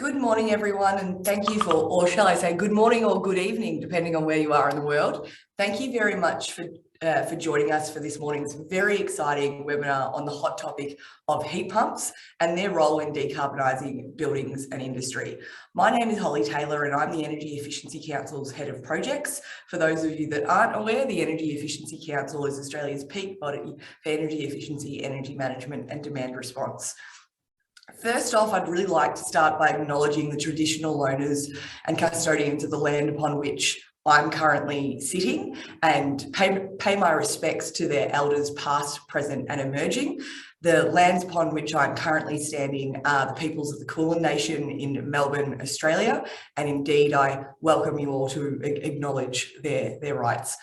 Good morning, everyone, and thank you or shall I say good morning or good evening, depending on where you are in the world. Thank you very much for joining us for this morning's very exciting webinar on the hot topic of heat pumps and their role in decarbonising buildings and industry. My name is Holly Taylor and I'm the Energy Efficiency Council's Head of Projects. For those of you that aren't aware, the Energy Efficiency Council is Australia's peak body for energy efficiency, energy management and demand response. First off, I'd really like to start by acknowledging the traditional owners and custodians of the land upon which I'm currently sitting and pay my respects to their elders past, present and emerging. The lands upon which I'm currently standing are the peoples of the Kulin Nation in Melbourne, Australia, and indeed I welcome you all to acknowledge their rights.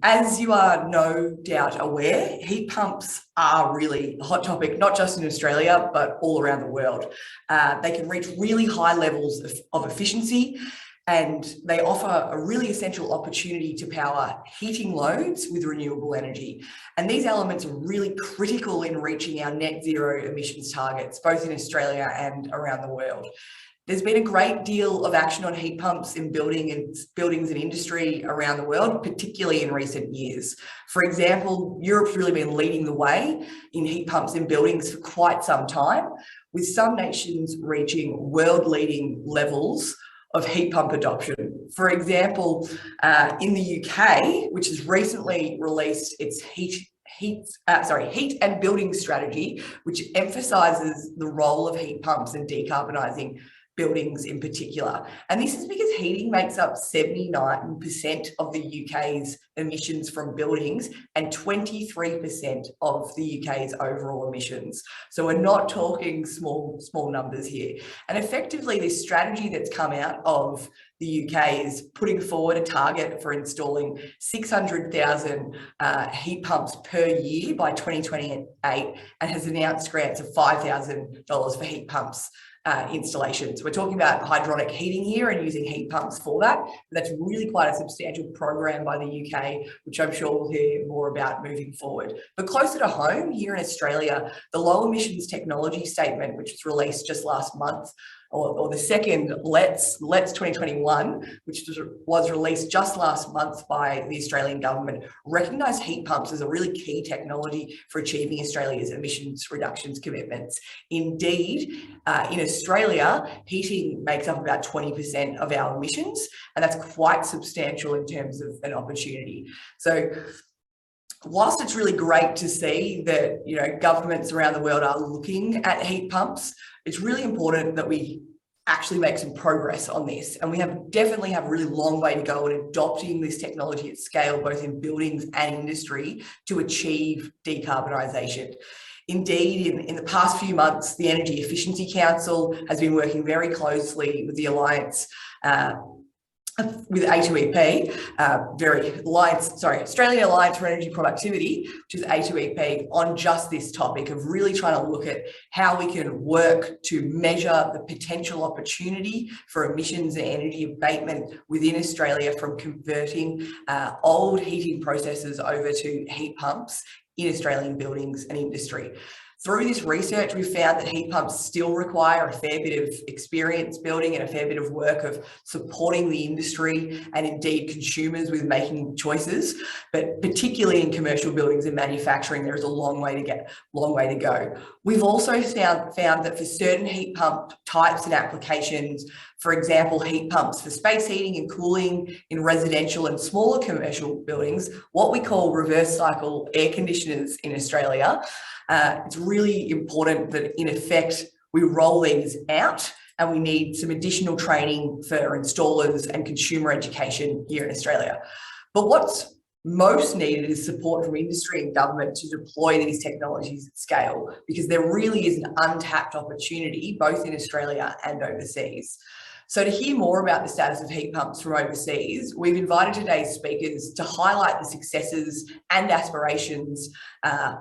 As you are no doubt aware, heat pumps are really a hot topic, not just in Australia, but all around the world. They can reach really high levels of efficiency, and they offer a really essential opportunity to power heating loads with renewable energy. And these elements are really critical in reaching our net zero emissions targets, both in Australia and around the world. There's been a great deal of action on heat pumps in buildings and industry around the world, particularly in recent years. For example, Europe's really been leading the way in heat pumps in buildings for quite some time, with some nations reaching world-leading levels of heat pump adoption. For example, in the UK, which has recently released its heat and building strategy, which emphasises the role of heat pumps in decarbonising buildings in particular. And this is because heating makes up 79% of the UK's emissions from buildings and 23% of the UK's overall emissions. So we're not talking small numbers here. And effectively, this strategy that's come out of the UK is putting forward a target for installing 600,000 heat pumps per year by 2028 and has announced grants of $5,000 for heat pumps installations. We're talking about hydronic heating here and using heat pumps for that. That's really quite a substantial program by the UK, which I'm sure we'll hear more about moving forward. But closer to home, here in Australia, the low emissions technology statement, which was released just last month, or the second LETS 2021, which was released just last month by the Australian government, recognised heat pumps as a really key technology for achieving Australia's emissions reductions commitments. Indeed, in Australia, heating makes up about 20% of our emissions, and that's quite substantial in terms of an opportunity. So whilst it's really great to see that governments around the world are looking at heat pumps, it's really important that we actually make some progress on this. And we definitely have a really long way to go in adopting this technology at scale, both in buildings and industry, to achieve decarbonisation. Indeed, in the past few months, the Energy Efficiency Council has been working very closely with the Alliance with A2EP, Australian Alliance for Energy Productivity, which is A2EP, on just this topic of really trying to look at how we can work to measure the potential opportunity for emissions and energy abatement within Australia from converting old heating processes over to heat pumps in Australian buildings and industry. Through this research, we found that heat pumps still require a fair bit of experience building and a fair bit of work of supporting the industry and indeed consumers with making choices. But particularly in commercial buildings and manufacturing, there is a long way to go. We've also found that for certain heat pump types and applications, for example, heat pumps for space heating and cooling in residential and smaller commercial buildings, what we call reverse cycle air conditioners in Australia, it's really important that, in effect, we roll these out, and we need some additional training for installers and consumer education here in Australia. But what's most needed is support from industry and government to deploy these technologies at scale, because there really is an untapped opportunity both in Australia and overseas. So to hear more about the status of heat pumps from overseas, we've invited today's speakers to highlight the successes and aspirations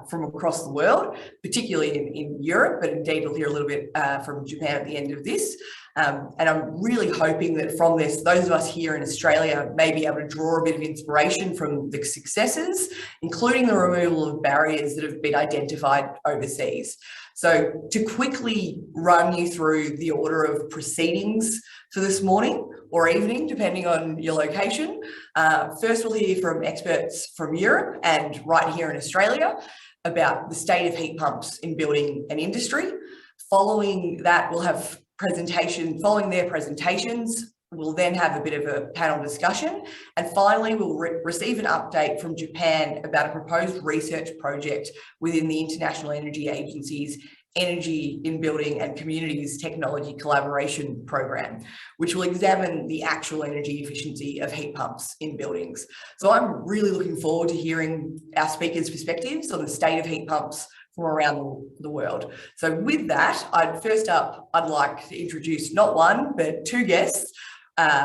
from across the world, particularly in Europe, but indeed we'll hear a little bit from Japan at the end of this. And I'm really hoping that from this, those of us here in Australia may be able to draw a bit of inspiration from the successes, including the removal of barriers that have been identified overseas. So to quickly run you through the order of proceedings for this morning or evening, depending on your location. First, we'll hear from experts from Europe and right here in Australia about the state of heat pumps in building and industry. Following that, we'll have following their presentations, we'll then have a bit of a panel discussion. And finally, we'll receive an update from Japan about a proposed research project within the International Energy Agency's Energy in Building and Communities Technology Collaboration Program, which will examine the actual energy efficiency of heat pumps in buildings. So I'm really looking forward to hearing our speakers' perspectives on the state of heat pumps from around the world. So with that, I'd like to introduce not one, but two guests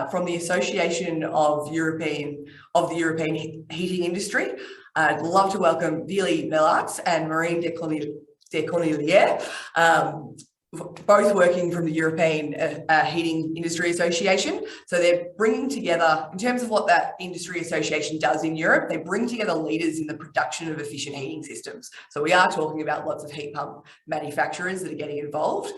from the Association of the European Heating Industry. I'd love to welcome Beelaerts and Marine Decarbonising, both working from the European Heating Industry Association. So they're bringing together, in terms of what that industry association does in Europe, they bring together leaders in the production of efficient heating systems. So we are talking about lots of heat pump manufacturers that are getting involved.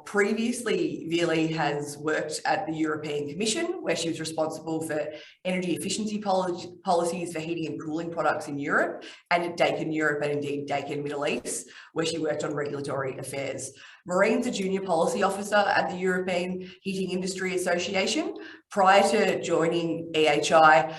Previously, Veerle has worked at the European Commission, where she was responsible for energy efficiency policies for heating and cooling products in Europe, and at Decarbonising Europe and indeed Decarbonising Middle East, where she worked on regulatory affairs. Marine's a junior policy officer at the European Heating Industry Association. Prior to joining EHI,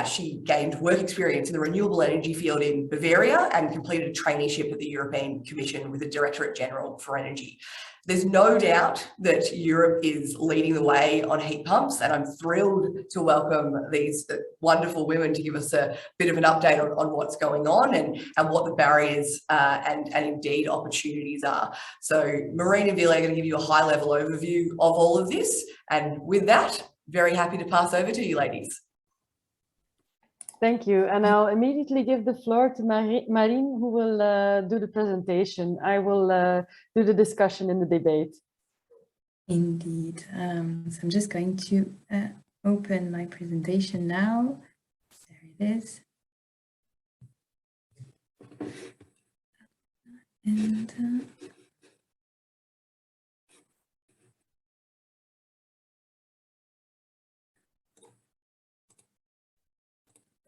she gained work experience in the renewable energy field in Bavaria and completed a traineeship at the European Commission with the Directorate General for Energy. There's no doubt that Europe is leading the way on heat pumps, and I'm thrilled to welcome these wonderful women to give us a bit of an update on what's going on and what the barriers and indeed opportunities are. So Marine and Veerle are going to give you a high-level overview of all of this, and with that, very happy to pass over to you ladies. Thank you, and I'll immediately give the floor to Marine, who will do the presentation. I will do the discussion in the debate. Indeed. So I'm just going to open my presentation now. There it is. And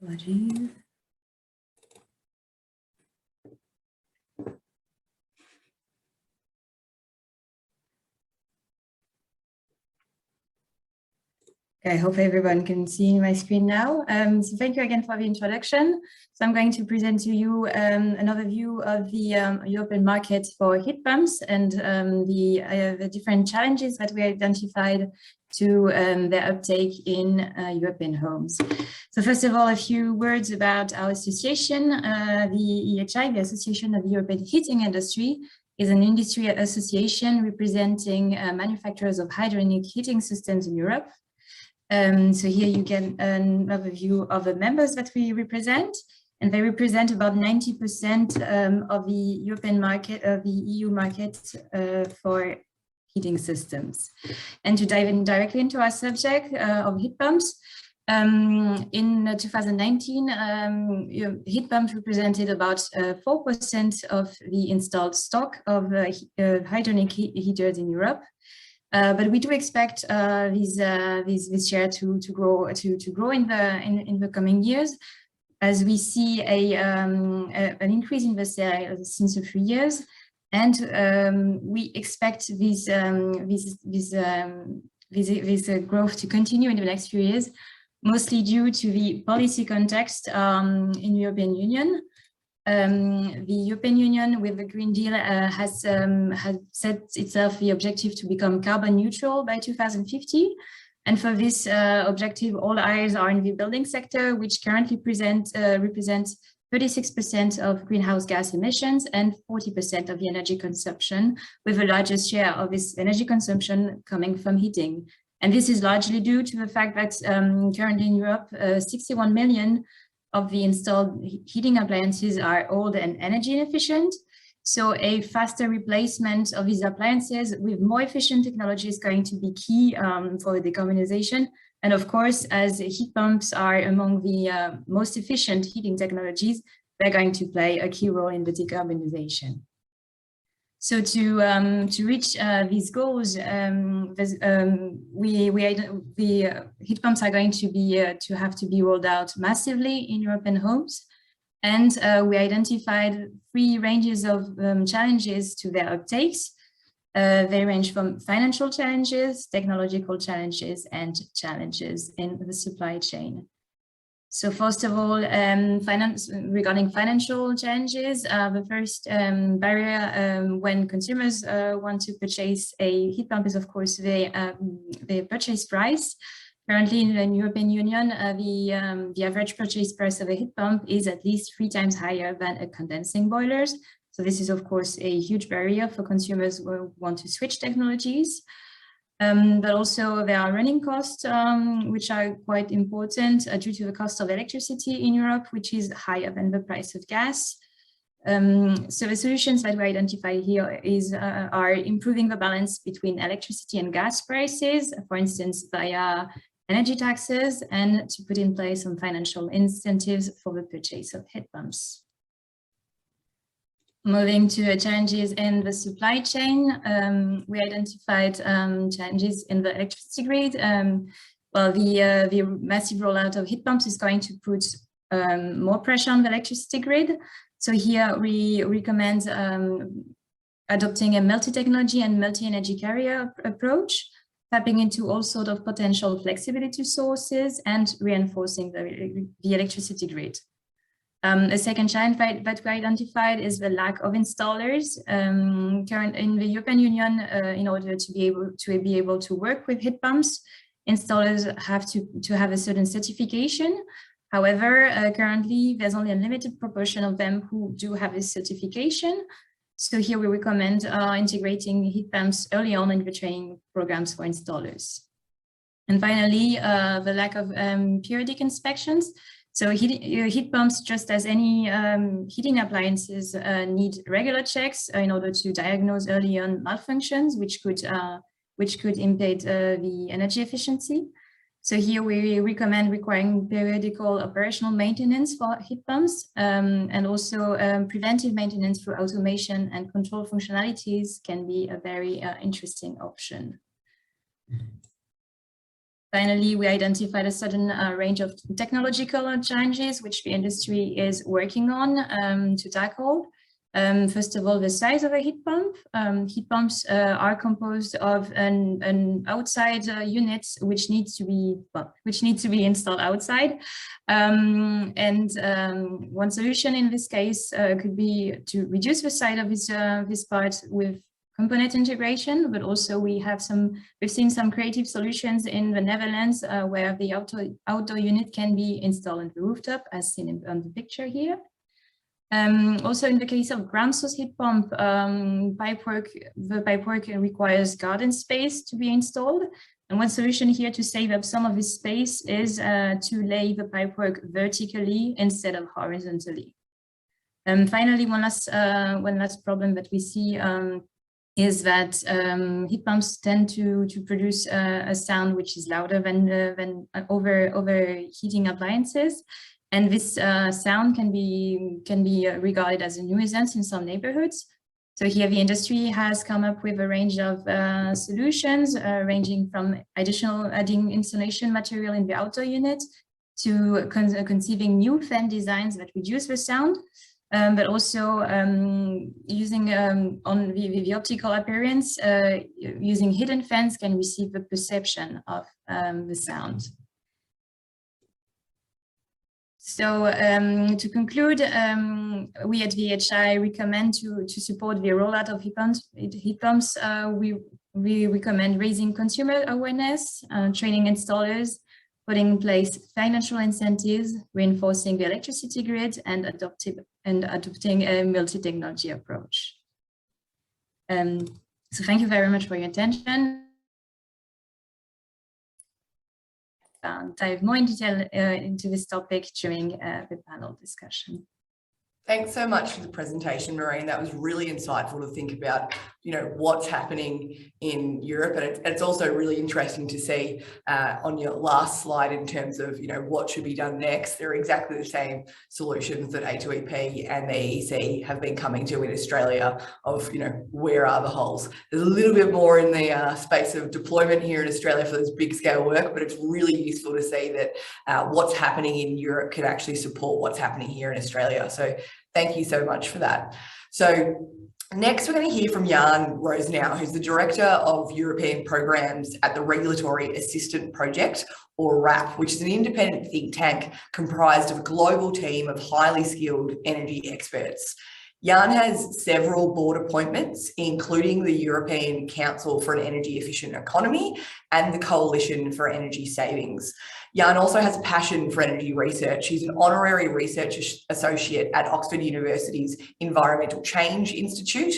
apologies. Okay, I hope everyone can see my screen now. So thank you again for the introduction. So I'm going to present to you an overview of the European market for heat pumps and the different challenges that we identified to their uptake in European homes. So first of all, a few words about our association. The EHI, the Association of the European Heating Industry, is an industry association representing manufacturers of hydronic heating systems in Europe. So here you get an overview of the members that we represent, and they represent about 90% of the European market, of the EU market for heating systems. And to dive in directly into our subject of heat pumps, in 2019, heat pumps represented about 4% of the installed stock of hydronic heaters in Europe. But we do expect this share to grow in the coming years, as we see an increase in the share since a few years, and we expect this growth to continue in the next few years, mostly due to the policy context in the European Union. The European Union, with the Green Deal, has set itself the objective to become carbon neutral by 2050. And for this objective, all eyes are in the building sector, which currently represents 36% of greenhouse gas emissions and 40% of the energy consumption, with the largest share of this energy consumption coming from heating. And this is largely due to the fact that currently in Europe, 61 million of the installed heating appliances are old and energy inefficient. So a faster replacement of these appliances with more efficient technology is going to be key for decarbonization. And of course, as heat pumps are among the most efficient heating technologies, they're going to play a key role in the decarbonization. So to reach these goals, the heat pumps are going to have to be rolled out massively in European homes. And we identified 3 ranges of challenges to their uptakes. They range from financial challenges, technological challenges, and challenges in the supply chain. So first of all, regarding financial challenges, the first barrier when consumers want to purchase a heat pump is, of course, the purchase price. Currently in the European Union, the average purchase price of a heat pump is at least 3 times higher than a condensing boilers. So this is, of course, a huge barrier for consumers who want to switch technologies. But also there are running costs, which are quite important due to the cost of electricity in Europe, which is higher than the price of gas. So the solutions that we identify here are improving the balance between electricity and gas prices, for instance, via energy taxes, and to put in place some financial incentives for the purchase of heat pumps. Moving to challenges in the supply chain, we identified challenges in the electricity grid. Well, the massive rollout of heat pumps is going to put more pressure on the electricity grid. So here we recommend adopting a multi-technology and multi-energy carrier approach, tapping into all sorts of potential flexibility sources and reinforcing the electricity grid. A second challenge that we identified is the lack of installers. Current in the European Union, in order to be able to work with heat pumps, installers have to have a certain certification. However, currently there's only a limited proportion of them who do have this certification. So here we recommend integrating heat pumps early on in the training programs for installers. And finally, the lack of periodic inspections. So heat pumps, just as any heating appliances, need regular checks in order to diagnose early on malfunctions, which could impede the energy efficiency. So here we recommend requiring periodical operational maintenance for heat pumps, and also preventive maintenance through automation and control functionalities can be a very interesting option. Finally, we identified a certain range of technological challenges which the industry is working on to tackle. First of all, the size of a heat pump. Heat pumps are composed of an outside unit which needs to be installed outside. One solution in this case could be to reduce the size of this part with component integration, but also we've seen some creative solutions in the Netherlands where the outdoor unit can be installed on the rooftop, as seen on the picture here. Also, in the case of ground source heat pump, the pipework requires garden space to be installed. And one solution here to save up some of this space is to lay the pipework vertically instead of horizontally. Finally, one last problem that we see is that heat pumps tend to produce a sound which is louder than overheating appliances. And this sound can be regarded as a nuisance in some neighborhoods. So here the industry has come up with a range of solutions ranging from adding insulation material in the outdoor unit to conceiving new fan designs that reduce the sound, but also using on the optical appearance, using hidden fans can receive the perception of the sound. So to conclude, we at VHI recommend to support the rollout of heat pumps. We recommend raising consumer awareness, training installers, putting in place financial incentives, reinforcing the electricity grid, and adopting a multi-technology approach. So thank you very much for your attention. Dive more in detail into this topic during the panel discussion. Thanks so much for the presentation, Maureen. That was really insightful to think about, what's happening in Europe. And it's also really interesting to see on your last slide in terms of, what should be done next. They're exactly the same solutions that A2EP and the EEC have been coming to in Australia of, where are the holes? There's a little bit more in the space of deployment here in Australia for this big scale work, but it's really useful to see that what's happening in Europe can actually support what's happening here in Australia. So thank you so much for that. So next, we're going to hear from Jan Rosenow, who's the Director of European Programs at the Regulatory Assistant Project, or RAP, which is an independent think tank comprised of a global team of highly skilled energy experts. Jan has several board appointments, including the European Council for an Energy Efficient Economy and the Coalition for Energy Savings. Jan also has a passion for energy research. He's an honorary research associate at Oxford University's Environmental Change Institute.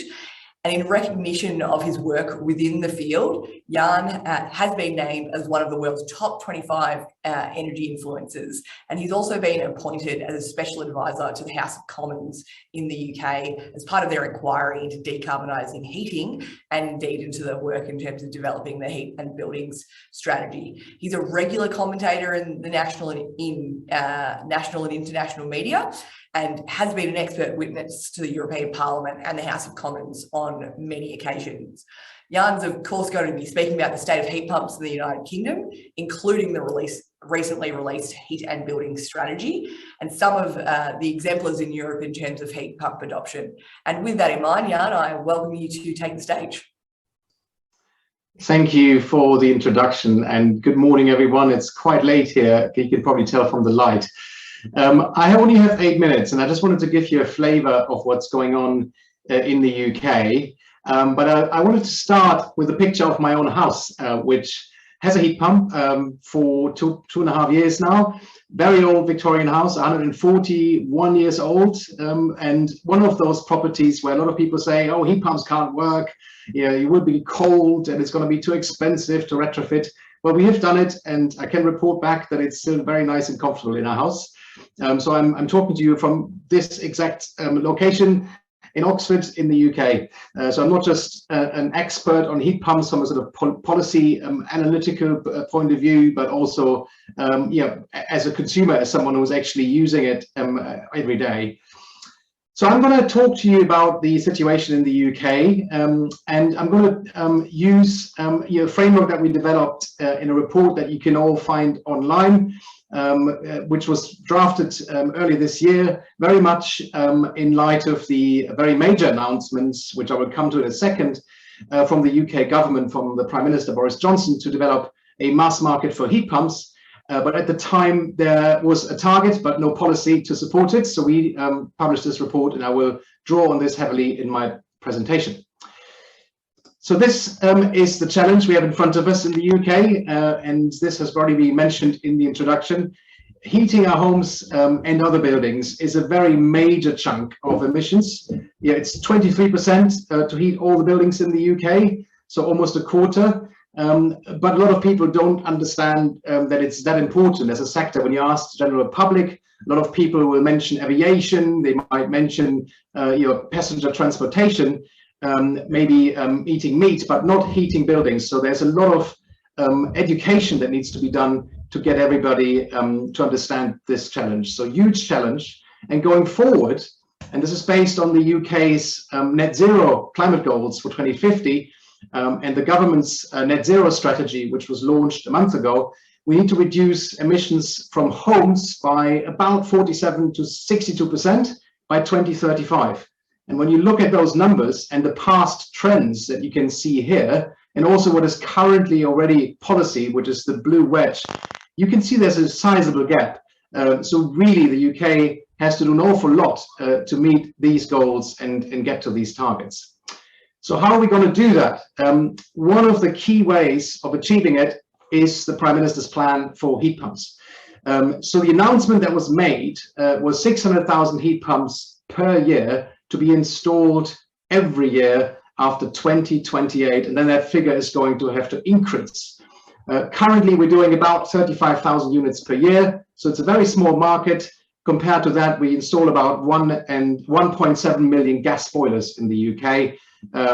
And in recognition of his work within the field, Jan has been named as one of the world's top 25 energy influencers. And he's also been appointed as a special advisor to the House of Commons in the UK as part of their inquiry into decarbonising heating and indeed into the work in terms of developing the heat and buildings strategy. He's a regular commentator in the national and international media, and has been an expert witness to the European Parliament and the House of Commons on many occasions. Jan's, of course, going to be speaking about the state of heat pumps in the United Kingdom, including the recently released heat and building strategy, and some of the exemplars in Europe in terms of heat pump adoption. And with that in mind, Jan, I welcome you to take the stage. Thank you for the introduction, and good morning, everyone. It's quite late here, you can probably tell from the light. I only have 8 minutes, and I just wanted to give you a flavour of what's going on in the UK. But I wanted to start with a picture of my own house, which has a heat pump for two and a half years now. Very old Victorian house, 141 years old, and one of those properties where a lot of people say, oh, heat pumps can't work, you will be cold and it's going to be too expensive to retrofit. Well, we have done it, and I can report back that it's still very nice and comfortable in our house. So I'm talking to you from this exact location in Oxford in the UK. So I'm not just an expert on heat pumps from a sort of policy analytical point of view, but also as a consumer, as someone who's actually using it every day. So I'm going to talk to you about the situation in the UK, and I'm going to use a framework that we developed in a report that you can all find online, which was drafted earlier this year, very much in light of the very major announcements, which I will come to in a second, from the UK government, from the Prime Minister Boris Johnson, to develop a mass market for heat pumps. But at the time, there was a target, but no policy to support it. So we published this report, and I will draw on this heavily in my presentation. So this is the challenge we have in front of us in the UK, and this has already been mentioned in the introduction. Heating our homes and other buildings is a very major chunk of emissions. Yeah, it's 23% to heat all the buildings in the UK, so almost a quarter. But a lot of people don't understand that it's that important as a sector. When you ask the general public, a lot of people will mention aviation, they might mention passenger transportation, maybe eating meat, but not heating buildings. So there's a lot of education that needs to be done to get everybody to understand this challenge. So huge challenge. And going forward, and this is based on the UK's net zero climate goals for 2050, and the government's net zero strategy, which was launched a month ago, we need to reduce emissions from homes by about 47 to 62% by 2035. And when you look at those numbers and the past trends that you can see here, and also what is currently already policy, which is the blue wedge, you can see there's a sizable gap. So really the UK has to do an awful lot to meet these goals and get to these targets. So how are we going to do that? One of the key ways of achieving it is the Prime Minister's plan for heat pumps. So the announcement that was made was 600,000 heat pumps per year to be installed every year after 2028, and then that figure is going to have to increase. Currently, we're doing about 35,000 units per year, so it's a very small market. Compared to that, we install about 1.7 million gas boilers in the UK.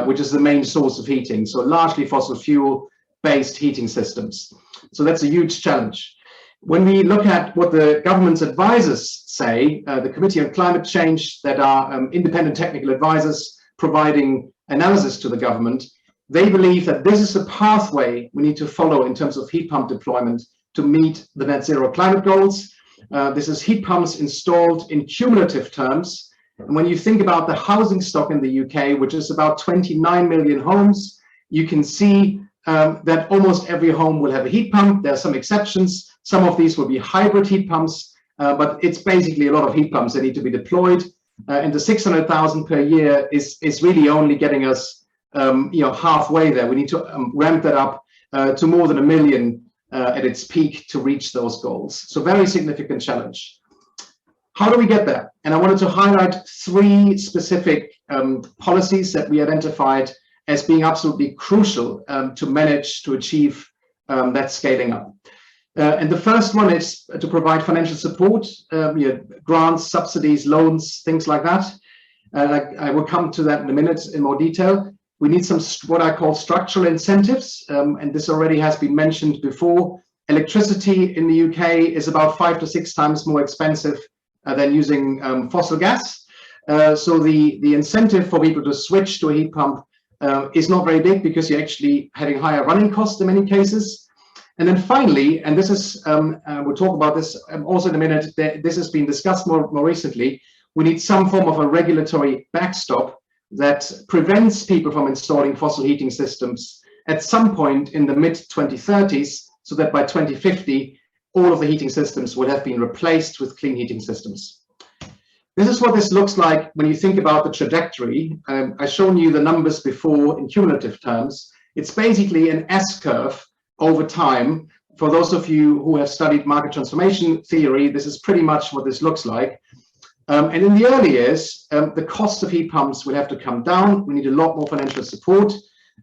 which is the main source of heating. So largely fossil fuel-based heating systems. So that's a huge challenge. When we look at what the government's advisors say, the Committee on Climate Change, that are independent technical advisors providing analysis to the government, they believe that this is a pathway we need to follow in terms of heat pump deployment to meet the net zero climate goals. This is heat pumps installed in cumulative terms. And when you think about the housing stock in the UK, which is about 29 million homes, you can see that almost every home will have a heat pump. There are some exceptions. Some of these will be hybrid heat pumps, but it's basically a lot of heat pumps that need to be deployed. And the 600,000 per year is really only getting us halfway there. We need to ramp that up to more than 1 million at its peak to reach those goals. So very significant challenge. How do we get there? And I wanted to highlight 3 specific policies that we identified as being absolutely crucial to manage to achieve that scaling up. And the first one is to provide financial support, grants, subsidies, loans, things like that. I will come to that in a minute in more detail. We need some what I call structural incentives, and this already has been mentioned before. Electricity in the UK is about 5 to 6 times more expensive than using fossil gas. So the incentive for people to switch to a heat pump is not very big, because you're actually having higher running costs in many cases. And then finally, and this is, we'll talk about this also in a minute, this has been discussed more recently, we need some form of a regulatory backstop that prevents people from installing fossil heating systems at some point in the mid-2030s, so that by 2050, all of the heating systems will have been replaced with clean heating systems. This is what this looks like when you think about the trajectory. I've shown you the numbers before in cumulative terms. It's basically an S-curve over time. For those of you who have studied market transformation theory, this is pretty much what this looks like. And in the early years, the cost of heat pumps will have to come down. We need a lot more financial support.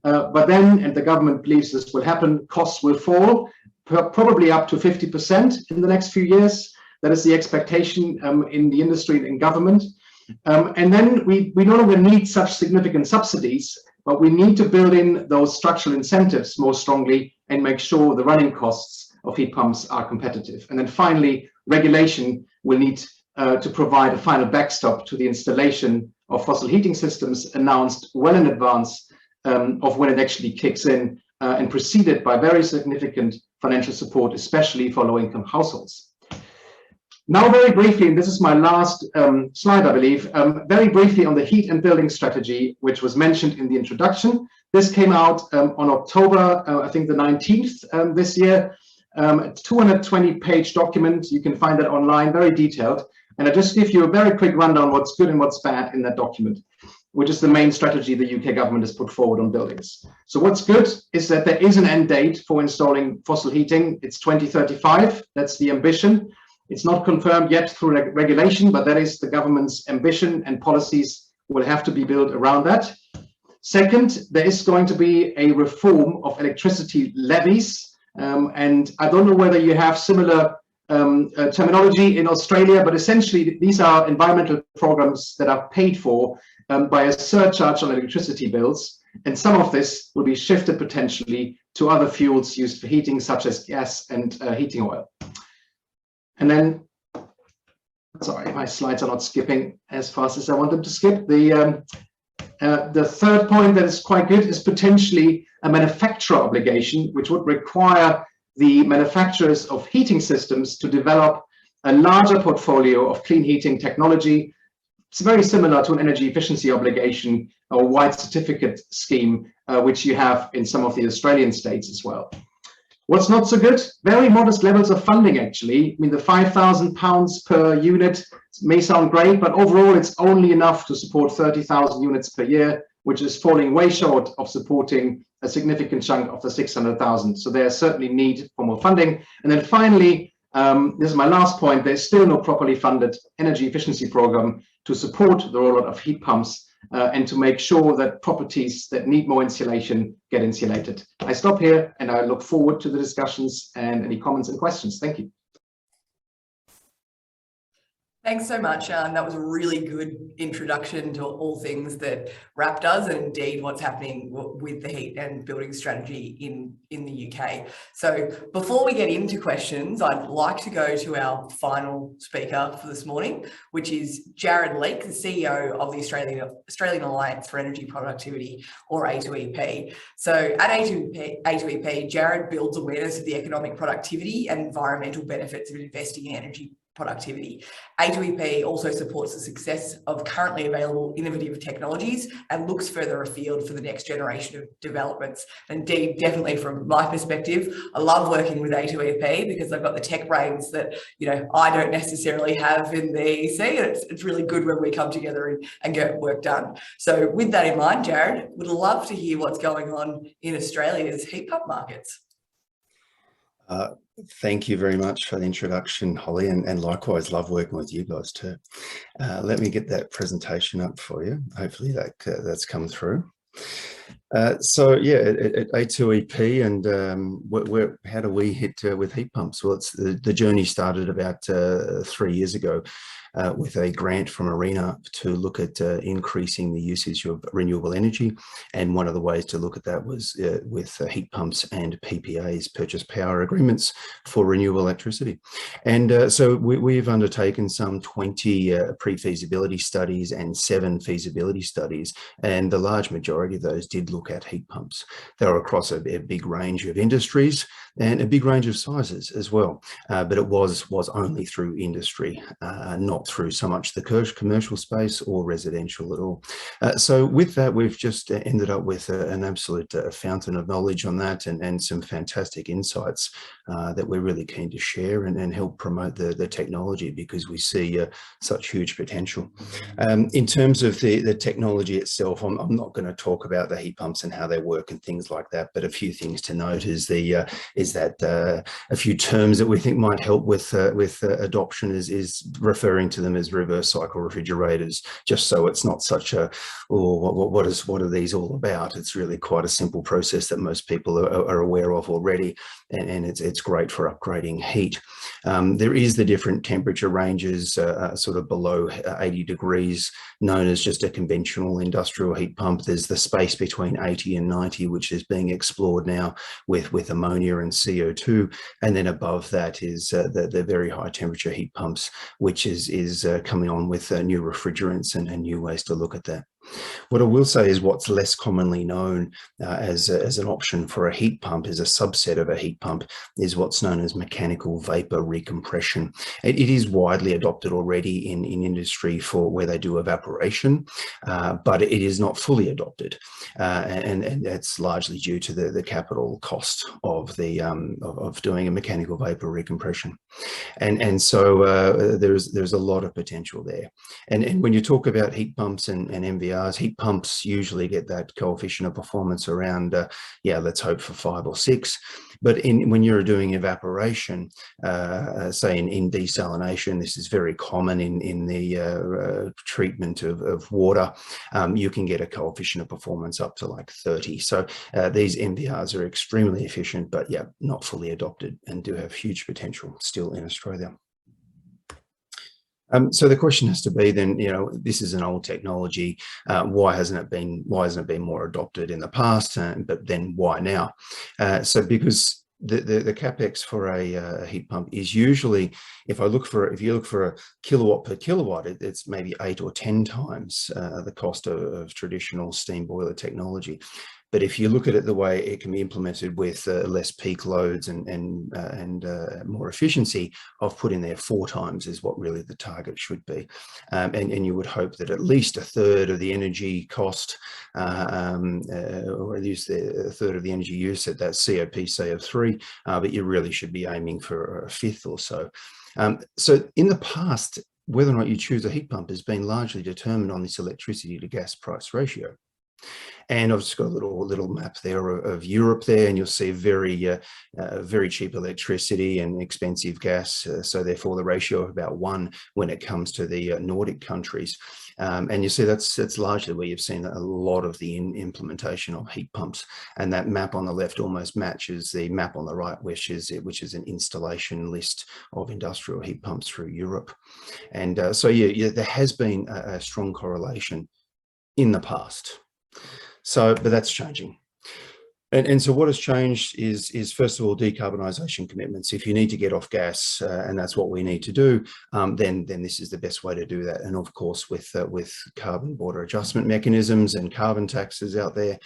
But then, and the government believes this will happen, costs will fall, probably up to 50% in the next few years. That is the expectation in the industry and in government. And then we no longer need such significant subsidies, but we need to build in those structural incentives more strongly and make sure the running costs of heat pumps are competitive. And then finally, regulation will need to provide a final backstop to the installation of fossil heating systems announced well in advance of when it actually kicks in, and preceded by very significant financial support, especially for low-income households. Now, very briefly, and this is my last slide, I believe, very briefly on the heat and building strategy, which was mentioned in the introduction. This came out on October, I think the 19th this year, a 220-page document. You can find that online, very detailed. And I just give you a very quick rundown what's good and what's bad in that document, which is the main strategy the UK government has put forward on buildings. So what's good is that there is an end date for installing fossil heating. It's 2035, that's the ambition. It's not confirmed yet through regulation, but that is the government's ambition, and policies will have to be built around that. Second, there is going to be a reform of electricity levies. And I don't know whether you have similar terminology in Australia, but essentially these are environmental programs that are paid for by a surcharge on electricity bills. And some of this will be shifted potentially to other fuels used for heating, such as gas and heating oil. And then, sorry, my slides are not skipping as fast as I want them to skip. The third point that is quite good is potentially a manufacturer obligation, which would require the manufacturers of heating systems to develop a larger portfolio of clean heating technology. It's very similar to an energy efficiency obligation or white certificate scheme, which you have in some of the Australian states as well. What's not so good? Very modest levels of funding, actually. I mean, the £5,000 per unit may sound great, but overall it's only enough to support 30,000 units per year, which is falling way short of supporting a significant chunk of the 600,000. So there's certainly need for more funding. And then finally, this is my last point, there's still no properly funded energy efficiency program to support the rollout of heat pumps and to make sure that properties that need more insulation get insulated. I stop here and I look forward to the discussions and any comments and questions. Thank you. Thanks so much. That was a really good introduction to all things that RAP does, and indeed what's happening with the heat and building strategy in the UK. So before we get into questions, I'd like to go to our final speaker for this morning, which is Jared Leake, the CEO of the Australian Alliance for Energy Productivity, or A2EP. So at A2EP, Jared builds awareness of the economic productivity and environmental benefits of investing in energy productivity. A2EP also supports the success of currently available innovative technologies and looks further afield for the next generation of developments. Indeed, definitely from my perspective, I love working with A2EP because I've got the tech brains that, you know, I don't necessarily have in the EC, and it's really good when we come together and get work done. So with that in mind, Jared, would love to hear what's going on in Australia's heat pump markets. Thank you very much for the introduction, Holly, and likewise love working with you guys too. Let me get that presentation up for you. Hopefully that's come through. So yeah, at A2EP, and how do we hit with heat pumps? Well, it's the journey started about 3 years ago with a grant from ARENA to look at increasing the usage of renewable energy. And one of the ways to look at that was with heat pumps and PPAs, purchase power agreements for renewable electricity. And so we've undertaken some 20 pre-feasibility studies and 7 feasibility studies. And the large majority of those did look at heat pumps. They were across a big range of industries and a big range of sizes as well. But it was only through industry, not through so much the commercial space or residential at all. So with that, we've just ended up with an absolute fountain of knowledge on that, and some fantastic insights that we're really keen to share and help promote the technology, because we see such huge potential. In terms of the technology itself, I'm not going to talk about the heat pumps and how they work and things like that, but a few things to note is that a few terms that we think might help with adoption is referring to them as reverse cycle refrigerators, just so it's not such a, oh, what are these all about? It's really quite a simple process that most people are aware of already, and it's great for upgrading heat. There is the different temperature ranges, sort of below 80 degrees, known as just a conventional industrial heat pump. There's the space between 80 and 90, which is being explored now with ammonia and CO2. And then above that is the very high temperature heat pumps, which is coming on with new refrigerants and new ways to look at that. What I will say is what's less commonly known as an option for a heat pump, is a subset of a heat pump, is what's known as mechanical vapor recompression. It is widely adopted already in industry for where they do evaporation, but it is not fully adopted, and that's largely due to the capital cost of doing a mechanical vapor recompression, and so there's a lot of potential there. And when you talk about heat pumps and MVRs, heat pumps usually get that coefficient of performance around, let's hope for 5 or 6. But when you're doing evaporation, say in desalination, this is very common in the treatment of water, you can get a coefficient of performance up to like 30. So these MVRs are extremely efficient, but yeah, not fully adopted and do have huge potential still in Australia. So the question has to be then, this is an old technology. Why hasn't it been more adopted in the past? But then why now? So because the capex for a heat pump is usually, if you look for a kilowatt per kilowatt, it's maybe 8 or 10 times the cost of traditional steam boiler technology. But if you look at it the way it can be implemented with less peak loads and more efficiency, I've put in there 4 times is what really the target should be. And you would hope that at least a third of the energy cost, or at least a third of the energy use at that COP, say, of 3, but you really should be aiming for a fifth or so. So in the past, whether or not you choose a heat pump has been largely determined on this electricity to gas price ratio. And I've just got a little map there of Europe there, and you'll see very cheap electricity and expensive gas. So therefore the ratio of about 1 when it comes to the Nordic countries. And you see that's largely where you've seen a lot of the implementation of heat pumps. And that map on the left almost matches the map on the right, which is an installation list of industrial heat pumps through Europe. And so yeah, there has been a strong correlation in the past. So, but that's changing. And so what has changed is first of all, decarbonisation commitments. If you need to get off gas, and that's what we need to do, then this is the best way to do that. And of course, with carbon border adjustment mechanisms and carbon taxes out there,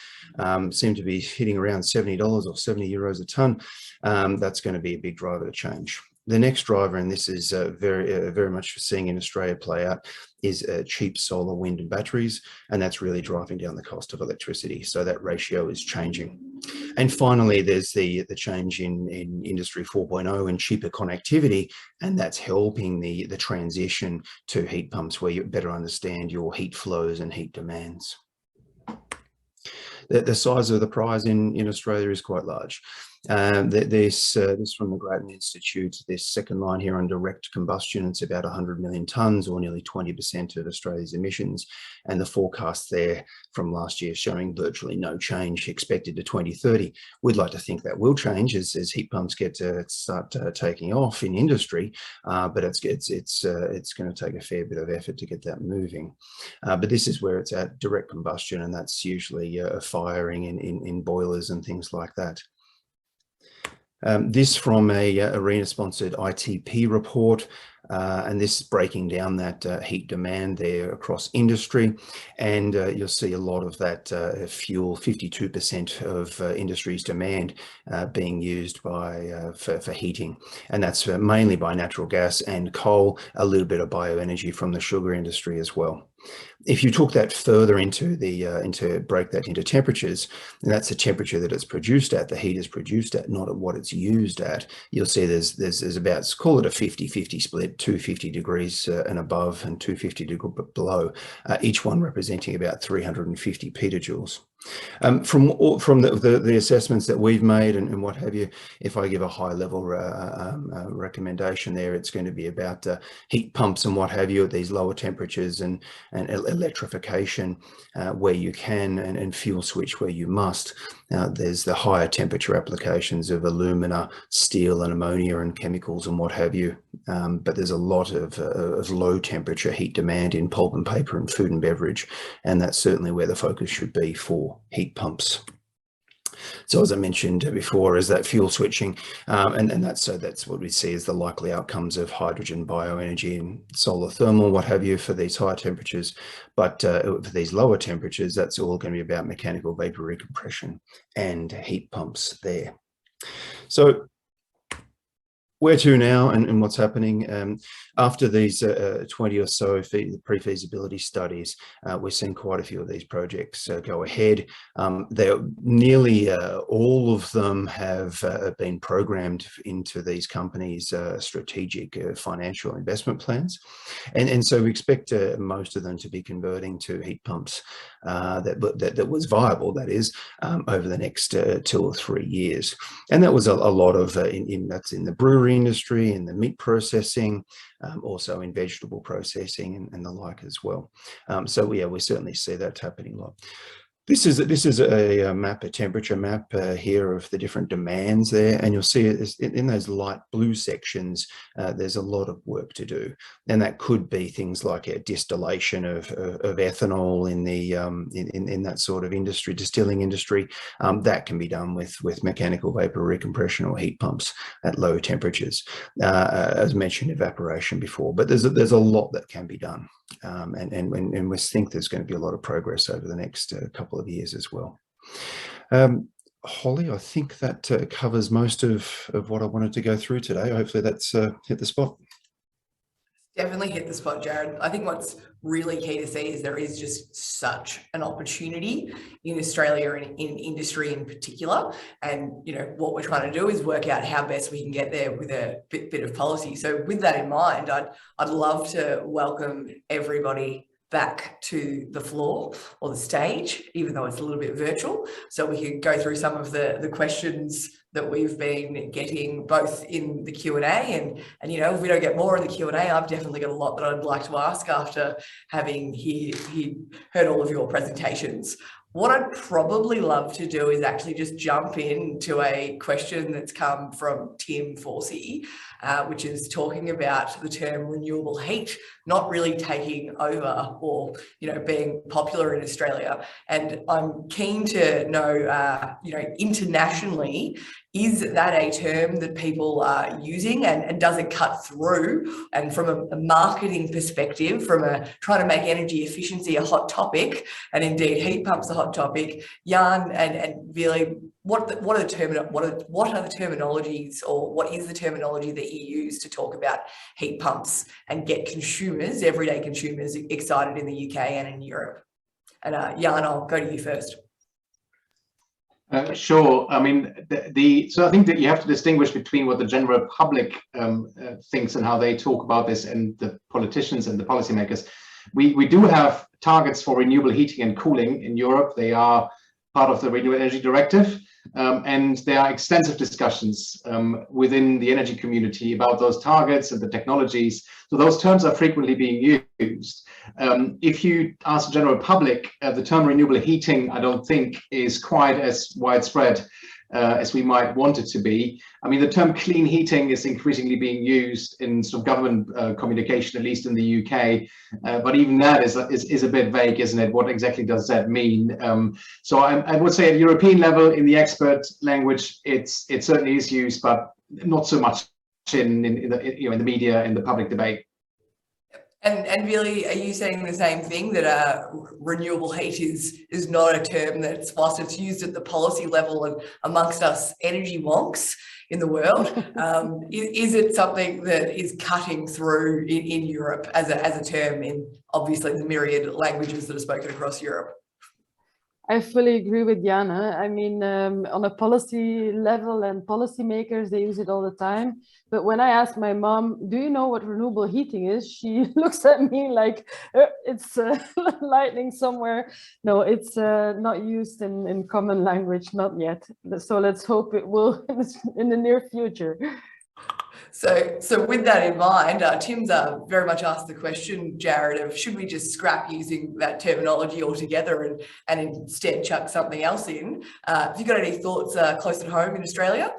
seem to be hitting around $70 or 70 euros a tonne. That's going to be a big driver to change. The next driver, and this is very much seeing in Australia play out, is cheap solar, wind and batteries, and that's really driving down the cost of electricity. So that ratio is changing. And finally, there's the change in Industry 4.0 and cheaper connectivity, and that's helping the transition to heat pumps where you better understand your heat flows and heat demands. The size of the prize in Australia is quite large. This from the Grattan Institute, this second line here on direct combustion, it's about 100 million tonnes, or nearly 20% of Australia's emissions. And the forecast there from last year showing virtually no change expected to 2030. We'd like to think that will change as heat pumps start taking off in industry, but it's going to take a fair bit of effort to get that moving. But this is where it's at, direct combustion, and that's usually firing in boilers and things like that. This from a ARENA-sponsored ITP report, and this breaking down that heat demand there across industry, and you'll see a lot of that fuel, 52% of industry's demand being used for heating, and that's mainly by natural gas and coal, a little bit of bioenergy from the sugar industry as well. If you took that further into break that into temperatures, and that's the temperature that it's produced at, the heat is produced at, not at what it's used at, you'll see there's about, call it a 50-50 split, 250 degrees and above and 250 degrees below, each one representing about 350 petajoules. From the assessments that we've made and what have you, if I give a high level recommendation there, it's going to be about heat pumps and what have you at these lower temperatures, and electrification where you can, and fuel switch where you must. There's the higher temperature applications of alumina, steel and ammonia and chemicals and what have you, but there's a lot of low temperature heat demand in pulp and paper and food and beverage, and that's certainly where the focus should be for heat pumps. So as I mentioned before, is that fuel switching, and that's what we see as the likely outcomes of hydrogen, bioenergy and solar thermal, what have you, for these higher temperatures. But for these lower temperatures, that's all going to be about mechanical vapor recompression and heat pumps there. So where to now, and what's happening after these 20 or so pre-feasibility studies? We're seeing quite a few of these projects go ahead. Nearly all of them have been programmed into these companies' strategic financial investment plans, and so we expect most of them to be converting to heat pumps that was viable, that is, over the next 2 or 3 years. And that was a lot of that's in the brewery industry, in the meat processing, also in vegetable processing and the like as well. So yeah, we certainly see that happening a lot. This is a map, a temperature map here of the different demands there, and you'll see in those light blue sections, there's a lot of work to do, and that could be things like a distillation of ethanol in that sort of industry, distilling industry. That can be done with mechanical vapor recompression or heat pumps at low temperatures, as mentioned, evaporation before. But there's a lot that can be done, and we think there's going to be a lot of progress over the next couple of years as well. Holly, I think that covers most of what I wanted to go through today. Hopefully that's hit the spot. Definitely hit the spot, Jared. I think what's really key to see is there is just such an opportunity in Australia and in industry in particular. And, you know, what we're trying to do is work out how best we can get there with a bit of policy. So with that in mind, I'd love to welcome everybody back to the floor or the stage, even though it's a little bit virtual, so we can go through some of the questions that we've been getting both in the Q&A and you know, if we don't get more in the Q&A, I've definitely got a lot that I'd like to ask after having heard all of your presentations. What I'd probably love to do is actually just jump into a question that's come from Tim Forsey, which is talking about the term renewable heat not really taking over or, you know, being popular in Australia. And I'm keen to know, you know, internationally, is that a term that people are using and does it cut through? And from a marketing perspective, from trying to make energy efficiency a hot topic, and indeed heat pumps a hot topic, Jan and Veerle, what are the terminologies, or what is the terminology that you use to talk about heat pumps and get consumers, everyday consumers, excited in the UK and in Europe? And Jan, I'll go to you first. Sure. I mean, so I think that you have to distinguish between what the general public thinks and how they talk about this, and the politicians and the policymakers. We do have targets for renewable heating and cooling in Europe. They are part of the Renewable Energy Directive, and there are extensive discussions within the energy community about those targets and the technologies. So those terms are frequently being used. If you ask the general public, the term renewable heating, I don't think is quite as widespread as we might want it to be. I mean, the term clean heating is increasingly being used in sort of government communication, at least in the UK. But even that is a bit vague, isn't it? What exactly does that mean? So I would say at European level, in the expert language, it certainly is used, but not so much in the media, in the public debate. And Veerle, are you saying the same thing, that renewable heat is not a term that's, whilst it's used at the policy level and amongst us energy wonks in the world, is it something that is cutting through in Europe as a term in obviously the myriad languages that are spoken across Europe? I fully agree with Jana. I mean, on a policy level and policymakers, they use it all the time. But when I ask my mom, do you know what renewable heating is? She looks at me like it's lightning somewhere. No, it's not used in common language, not yet. So let's hope it will in the near future. So with that in mind, Tim's very much asked the question, Jared, of should we just scrap using that terminology altogether and instead chuck something else in? Have you got any thoughts close at home in Australia?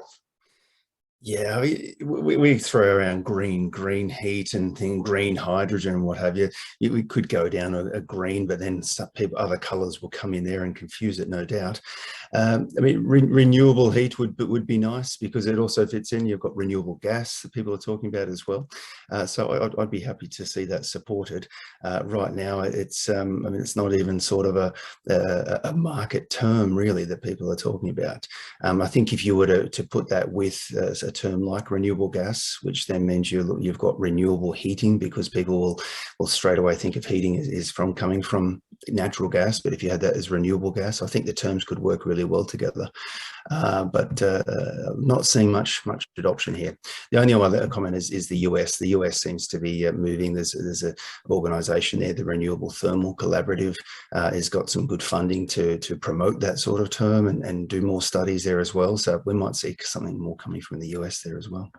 Yeah, we throw around green heat and green hydrogen and what have you. We could go down a green, but then other colours will come in there and confuse it, no doubt. I mean, renewable heat would be nice, because it also fits in. You've got renewable gas that people are talking about as well. So I'd be happy to see that supported. Right now, it's I mean, it's not even sort of a market term really that people are talking about. I think if you were to put that with a term like renewable gas, which then means you've got renewable heating, because people will straight away think of heating is coming from natural gas. But if you had that as renewable gas, I think the terms could work really well together. But not seeing much adoption here. The only other comment is the US. The US seems to be moving. There's an organisation there, the Renewable Thermal Collaborative, has got some good funding to promote that sort of term and do more studies there as well. So we might see something more coming from the US there as well.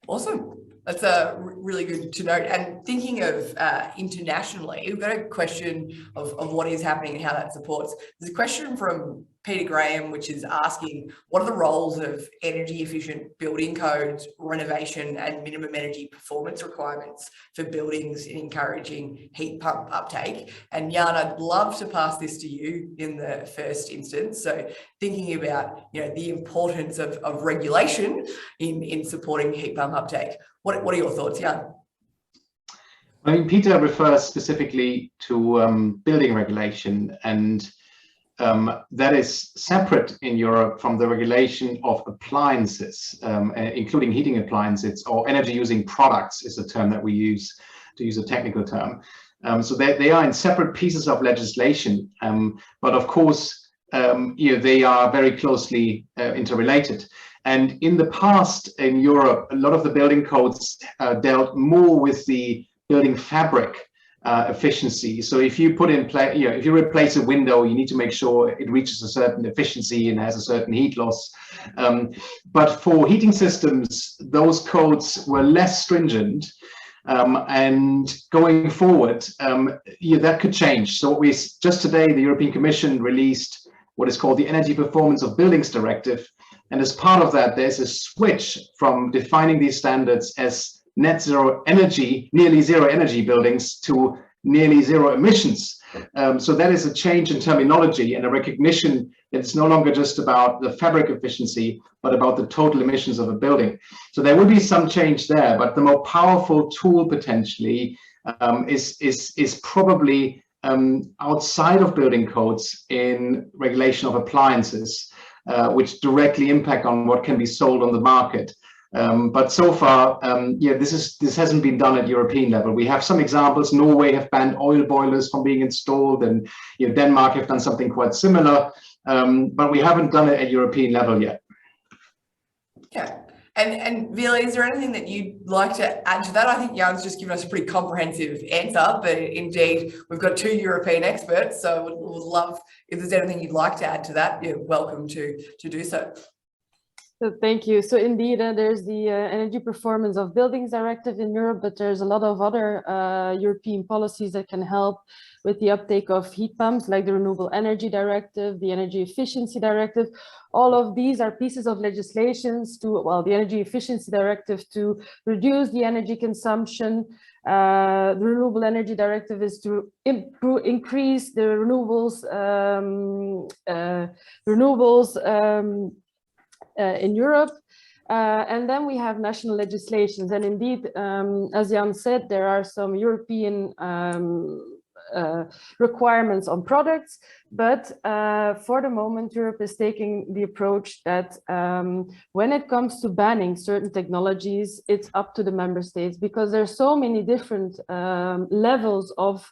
Awesome. That's really good to note. And thinking of internationally, we've got a question of what is happening and how that supports. There's a question from Peter Graham, which is asking, what are the roles of energy efficient building codes, renovation and minimum energy performance requirements for buildings in encouraging heat pump uptake? And Jan, I'd love to pass this to you in the first instance. So thinking about, you know, the importance of regulation in supporting heat pump uptake. What are your thoughts, Jan? I mean, Peter refers specifically to building regulation, and that is separate in Europe from the regulation of appliances, including heating appliances, or energy using products is a term that we use, to use a technical term. So they are in separate pieces of legislation, but of course, they are very closely interrelated. And in the past in Europe, a lot of the building codes dealt more with the building fabric efficiency. So if you put in place, if you replace a window, you need to make sure it reaches a certain efficiency and has a certain heat loss. But for heating systems, those codes were less stringent. And going forward, that could change. So just today, the European Commission released what is called the Energy Performance of Buildings Directive. And as part of that, there's a switch from defining these standards as net zero energy, nearly zero energy buildings, to nearly zero emissions. So that is a change in terminology and a recognition that it's no longer just about the fabric efficiency, but about the total emissions of a building. So there will be some change there, but the more powerful tool potentially is probably outside of building codes in regulation of appliances, which directly impact on what can be sold on the market. But so far, this hasn't been done at European level. We have some examples. Norway have banned oil boilers from being installed, and Denmark have done something quite similar. But we haven't done it at European level yet. Yeah. And Veerle, is there anything that you'd like to add to that? I think Jan's just given us a pretty comprehensive answer, but indeed, we've got two European experts, so would love, if there's anything you'd like to add to that, you're welcome to do so. So thank you. So indeed, there's the Energy Performance of Buildings Directive in Europe, but there's a lot of other European policies that can help with the uptake of heat pumps, like the Renewable Energy Directive, the Energy Efficiency Directive. All of these are pieces of legislations to, well, the Energy Efficiency Directive to reduce the energy consumption. The Renewable Energy Directive is to increase the renewables in Europe. And then we have national legislations. And indeed, as Jan said, there are some European requirements on products, but for the moment, Europe is taking the approach that when it comes to banning certain technologies, it's up to the member states, because there's so many different levels of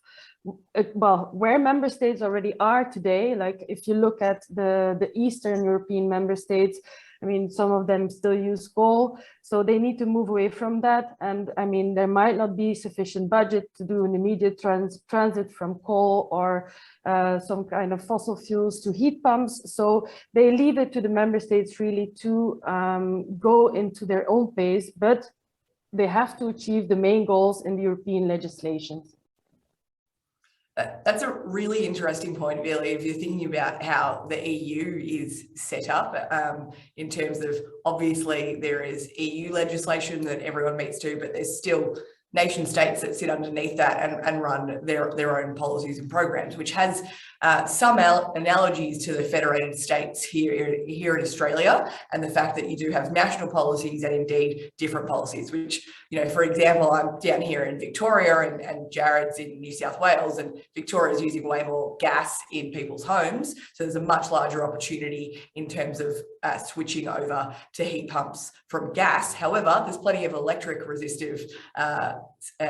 where member states already are today. Like if you look at the Eastern European member states, I mean, some of them still use coal, so they need to move away from that. And I mean, there might not be sufficient budget to do an immediate transit from coal or some kind of fossil fuels to heat pumps. So they leave it to the member states really to go into their own pace, but they have to achieve the main goals in the European legislation. That's a really interesting point, Veerle, if you're thinking about how the EU is set up in terms of, obviously there is EU legislation that everyone meets to, but there's still nation states that sit underneath that and run their own policies and programs, which has some analogies to the federated states here in Australia, and the fact that you do have national policies and indeed different policies, which, for example, I'm down here in Victoria and Jared's in New South Wales, and Victoria's using way more gas in people's homes. So there's a much larger opportunity in terms of switching over to heat pumps from gas. However, there's plenty of electric resistive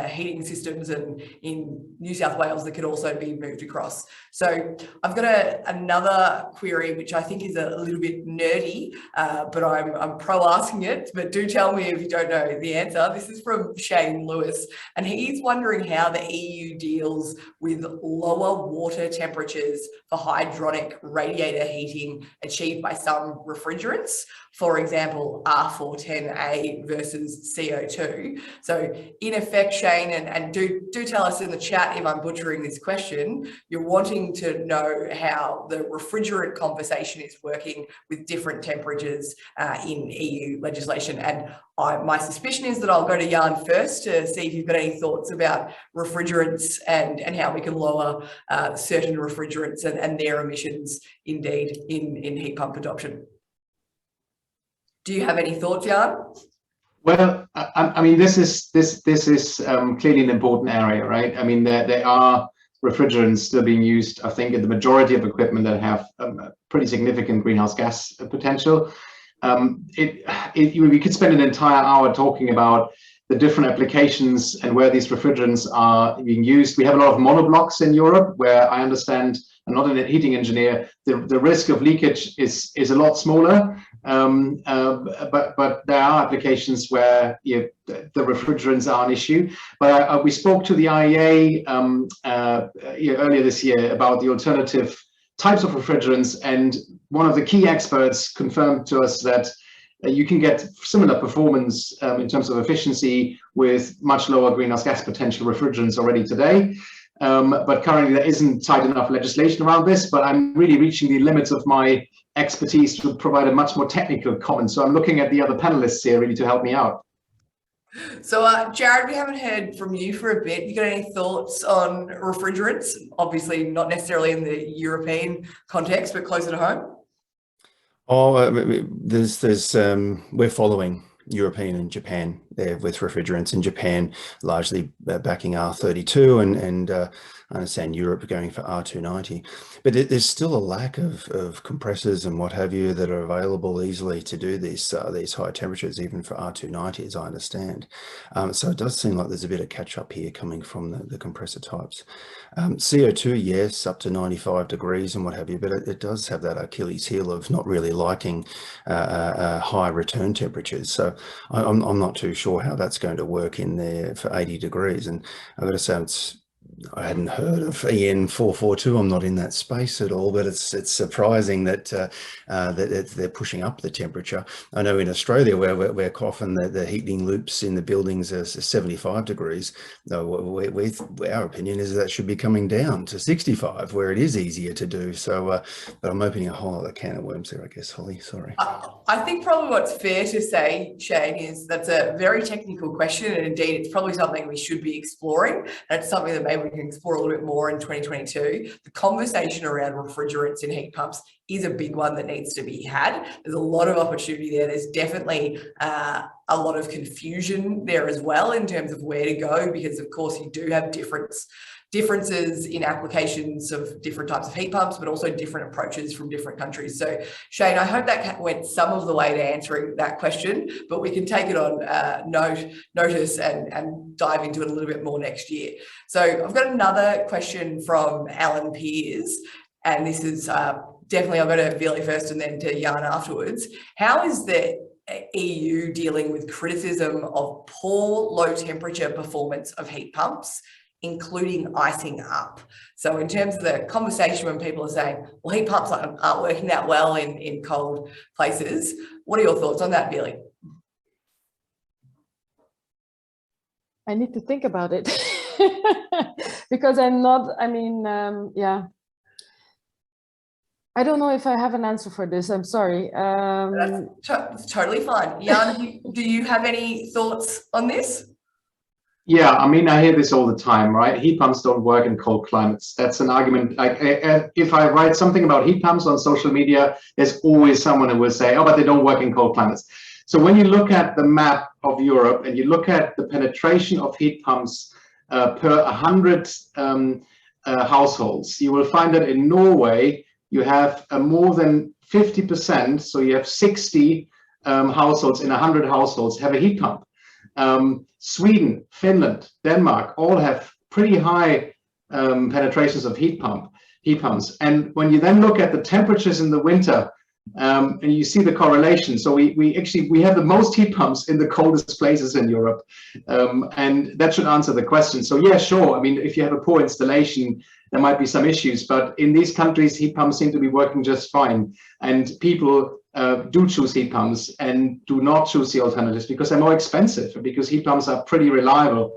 heating systems in New South Wales that could also be moved across. So I've got another query, which I think is a little bit nerdy, but I'm pro asking it, but do tell me if you don't know the answer. This is from Shane Lewis, and he's wondering how the EU deals with lower water temperatures for hydronic radiator heating achieved by some refrigerants, for example, R410A versus CO2. So in effect, Shane, and do tell us in the chat if I'm butchering this question, you're wanting to know how the refrigerant conversation is working with different temperatures in EU legislation. And my suspicion is that I'll go to Jan first to see if you've got any thoughts about refrigerants and how we can lower certain refrigerants and their emissions indeed in heat pump adoption. Do you have any thoughts, Jan? Well, I mean, this is clearly an important area, right? I mean, there are refrigerants still being used, I think, in the majority of equipment that have pretty significant greenhouse gas potential. We could spend an entire hour talking about the different applications and where these refrigerants are being used. We have a lot of monoblocks in Europe, where I understand, I'm not a heating engineer, the risk of leakage is a lot smaller. but there are applications where the refrigerants are an issue. But we spoke to the IEA earlier this year about the alternative types of refrigerants, and one of the key experts confirmed to us that you can get similar performance in terms of efficiency with much lower greenhouse gas potential refrigerants already today. But currently there isn't tight enough legislation around this, but I'm really reaching the limits of my expertise to provide a much more technical comment. So I'm looking at the other panelists here really to help me out. So Jared, we haven't heard from you for a bit. You got any thoughts on refrigerants? Obviously not necessarily in the European context, but closer to home. Oh, we're following European and Japan there with refrigerants. In Japan, largely backing R32, and I understand Europe going for R290. But there's still a lack of compressors and what have you that are available easily to do these high temperatures, even for R290, as I understand. So it does seem like there's a bit of catch up here coming from the compressor types. CO2, yes, up to 95 degrees and what have you, but it does have that Achilles heel of not really liking high return temperatures. So I'm not too sure how that's going to work in there for 80 degrees. And I've got to say, I hadn't heard of EN 442. I'm not in that space at all, but it's surprising that they're pushing up the temperature. I know in Australia where often the heating loops in the buildings are 75 degrees. Our opinion is that should be coming down to 65, where it is easier to do. So, but I'm opening a whole other can of worms there, I guess, Holly. Sorry. I think probably what's fair to say, Shane, is that's a very technical question, and indeed it's probably something we should be exploring. That's something that maybe we can explore a little bit more in 2022. The conversation around refrigerants in heat pumps is a big one that needs to be had. There's a lot of opportunity there. There's definitely a lot of confusion there as well in terms of where to go, because of course you do have differences in applications of different types of heat pumps, but also different approaches from different countries. So Shane, I hope that went some of the way to answering that question, but we can take it on notice and dive into it a little bit more next year. So I've got another question from Alan Pears, and this is definitely, I'll go to Veerle first and then to Jan afterwards. How is the EU dealing with criticism of poor low temperature performance of heat pumps, including icing up? So in terms of the conversation when people are saying, well, heat pumps aren't working that well in cold places, what are your thoughts on that, Veerle? I need to think about it because yeah. I don't know if I have an answer for this. I'm sorry. That's totally fine. Jan, do you have any thoughts on this? Yeah, I mean, I hear this all the time, right? Heat pumps don't work in cold climates. That's an argument. If I write something about heat pumps on social media, there's always someone who will say, oh, but they don't work in cold climates. So when you look at the map of Europe and you look at the penetration of heat pumps per 100 households, you will find that in Norway, you have more than 50%, so you have 60 households in 100 households have a heat pump. Sweden, Finland, Denmark all have pretty high penetrations of heat pumps. And when you then look at the temperatures in the winter, and you see the correlation, so we have the most heat pumps in the coldest places in Europe, and that should answer the question. So yeah, sure. I mean, if you have a poor installation, there might be some issues, but in these countries, heat pumps seem to be working just fine, and people do choose heat pumps and do not choose the alternatives because they're more expensive, because heat pumps are pretty reliable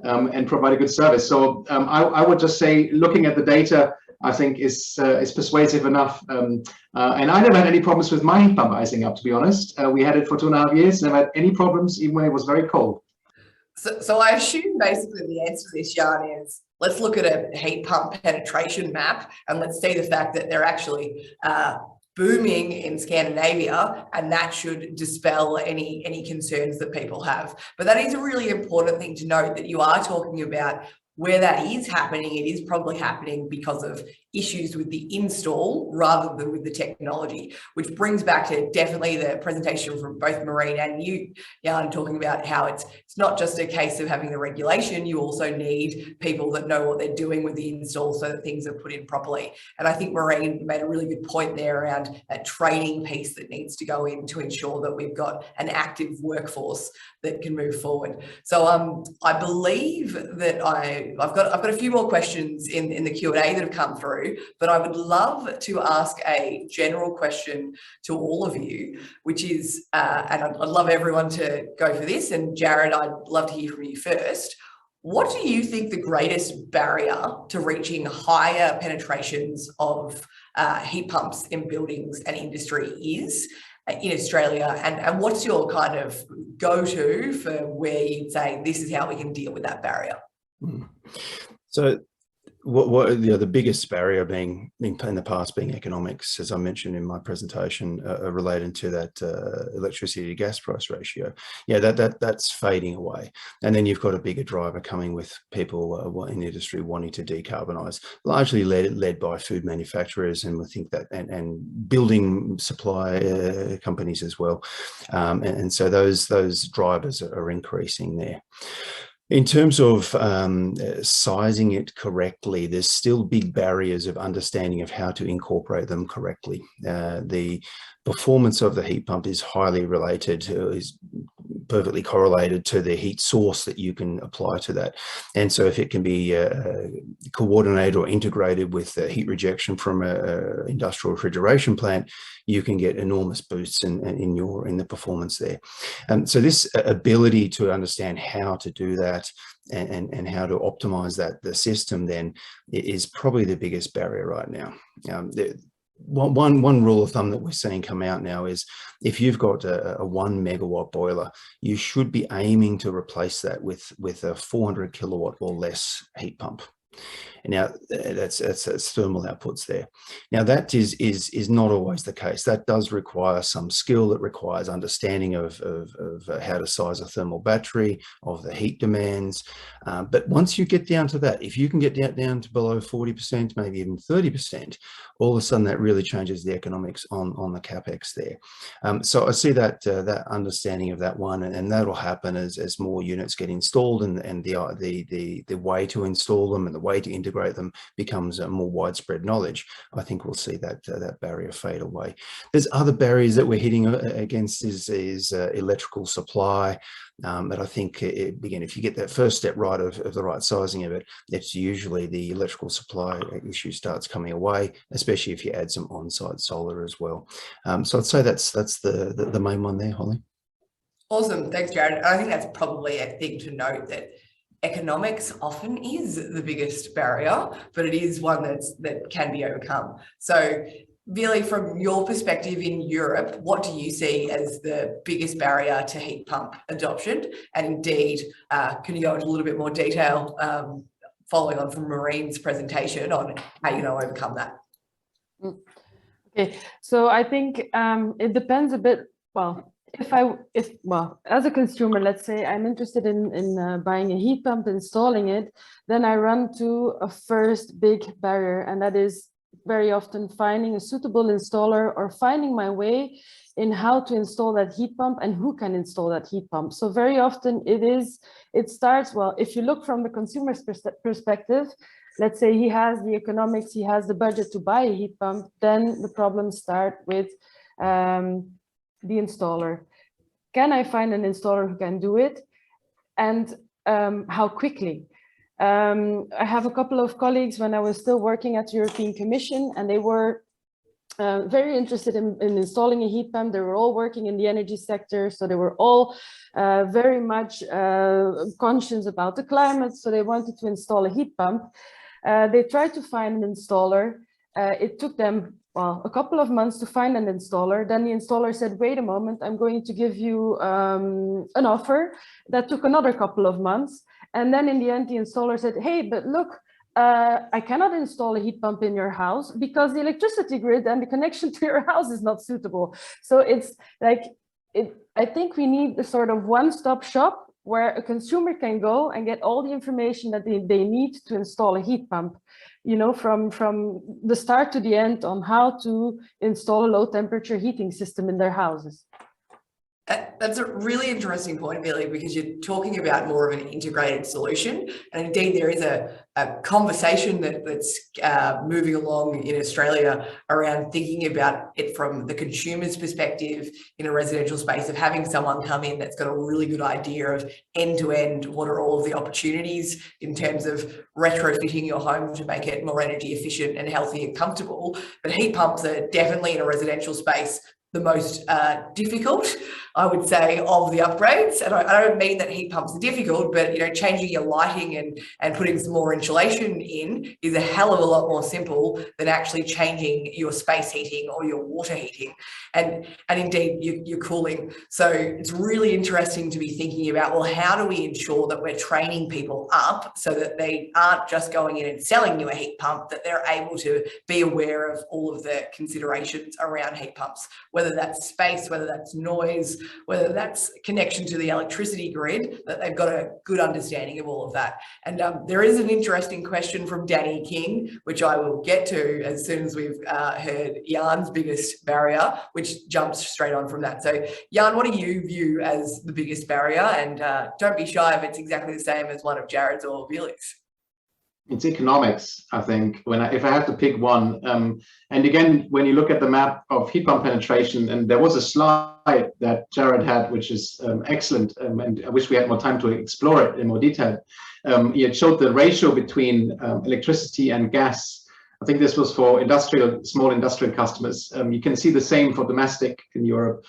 and provide a good service. So I would just say, looking at the data, I think is persuasive enough. And I never had any problems with my heat pump icing up, to be honest. We had it for 2.5 years, never had any problems, even when it was very cold. So I assume basically the answer to this, Jan, is let's look at a heat pump penetration map and let's see the fact that they're actually booming in Scandinavia, and that should dispel any concerns that people have. But that is a really important thing to note, that you are talking about where that is happening. It is probably happening because of issues with the install rather than with the technology, which brings back to definitely the presentation from both Maureen and you, Jan, talking about how it's not just a case of having the regulation, you also need people that know what they're doing with the install so that things are put in properly. And I think Maureen made a really good point there around that training piece that needs to go in to ensure that we've got an active workforce that can move forward. So I believe that I've got a few more questions in the Q&A that have come through, but I would love to ask a general question to all of you, which is, and I'd love everyone to go for this, and Jared, I'd love to hear from you first. What do you think the greatest barrier to reaching higher penetrations of heat pumps in buildings and industry is in Australia, and what's your kind of go-to for where you'd say this is how we can deal with that barrier? So what the biggest barrier being in the past being economics, as I mentioned in my presentation, related to that electricity to gas price ratio. Yeah, that's fading away. And then you've got a bigger driver coming with people in the industry wanting to decarbonise, largely led by food manufacturers, and we think that and building supply companies as well. And so those drivers are increasing there. In terms of sizing it correctly, there's still big barriers of understanding of how to incorporate them correctly. The performance of the heat pump is highly related, is perfectly correlated to the heat source that you can apply to that. And so if it can be coordinated or integrated with heat rejection from an industrial refrigeration plant, you can get enormous boosts in the performance there. So this ability to understand how to do that and how to optimize the system then is probably the biggest barrier right now. One rule of thumb that we're seeing come out now is if you've got a 1 megawatt boiler, you should be aiming to replace that with a 400 kilowatt or less heat pump. And now that's thermal outputs there. Now that is not always the case. That does require some skill. That requires understanding of how to size a thermal battery, of the heat demands. But once you get down to that, if you can get down to below 40%, maybe even 30%, all of a sudden that really changes the economics on the capex there. So I see that understanding of that one, and that'll happen as more units get installed, and the way to install them and the way to integrate them becomes a more widespread knowledge. I think we'll see that barrier fade away. There's other barriers that we're hitting against is electrical supply. But I think, again, if you get that first step right of the right sizing of it, it's usually the electrical supply issue starts coming away, especially if you add some on-site solar as well. So I'd say that's the main one there, Holly. Awesome, thanks, Jared. I think that's probably a thing to note, that economics often is the biggest barrier, but it is one that can be overcome. So Veerle, from your perspective in Europe, what do you see as the biggest barrier to heat pump adoption? And indeed, can you go into a little bit more detail following on from Maureen's presentation on how you're going to overcome that? Okay, so I think it depends a bit. Well, as a consumer, let's say I'm interested in buying a heat pump, installing it, then I run to a first big barrier, and that is very often finding a suitable installer or finding my way in how to install that heat pump and who can install that heat pump. So very often it starts, well, if you look from the consumer's perspective, let's say he has the economics, he has the budget to buy a heat pump, then the problems start with the installer. Can I find an installer who can do it, and how quickly? I have a couple of colleagues when I was still working at the European Commission, and they were very interested in installing a heat pump. They were all working in the energy sector, so they were all very much conscious about the climate, so they wanted to install a heat pump. They tried to find an installer. It took them, well, a couple of months to find an installer. Then the installer said, wait a moment, I'm going to give you an offer. That took another couple of months. And then in the end, the installer said, hey, but look, I cannot install a heat pump in your house because the electricity grid and the connection to your house is not suitable. So it's like, I think we need the sort of one-stop shop where a consumer can go and get all the information that they need to install a heat pump. you know, from the start to the end on how to install a low temperature heating system in their houses. That's a really interesting point, Veerle, because you're talking about more of an integrated solution. And indeed, there is a conversation that's moving along in Australia around thinking about it from the consumer's perspective in a residential space, of having someone come in that's got a really good idea of end-to-end, what are all of the opportunities in terms of retrofitting your home to make it more energy efficient and healthy and comfortable. But heat pumps are definitely in a residential space the most difficult, I would say, of the upgrades. And I don't mean that heat pumps are difficult, but, you know, changing your lighting and putting some more insulation in is a hell of a lot more simple than actually changing your space heating or your water heating and indeed your cooling. So it's really interesting to be thinking about, well, how do we ensure that we're training people up so that they aren't just going in and selling you a heat pump, that they're able to be aware of all of the considerations around heat pumps, whether that's space, whether that's noise, whether that's connection to the electricity grid, that they've got a good understanding of all of that. And there is an interesting question from Danny King, which I will get to as soon as we've heard Jan's biggest barrier, which jumps straight on from that. So Jan, what do you view as the biggest barrier? And don't be shy if it's exactly the same as one of Jared's or Veerle's. It's economics, I think, if I have to pick one. And again, when you look at the map of heat pump penetration, and there was a slide that Jared had, which is excellent, and I wish we had more time to explore it in more detail. It showed the ratio between electricity and gas. I think this was for small industrial customers. You can see the same for domestic in Europe.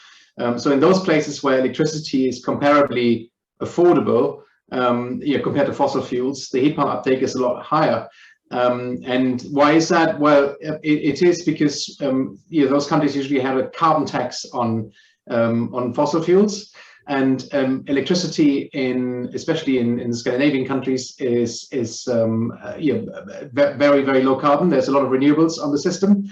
So in those places where electricity is comparably affordable, compared to fossil fuels, the heat pump uptake is a lot higher. And why is that? Well, it is because those countries usually have a carbon tax on fossil fuels, and electricity especially in the Scandinavian countries is very, very low carbon. There's a lot of renewables on the system.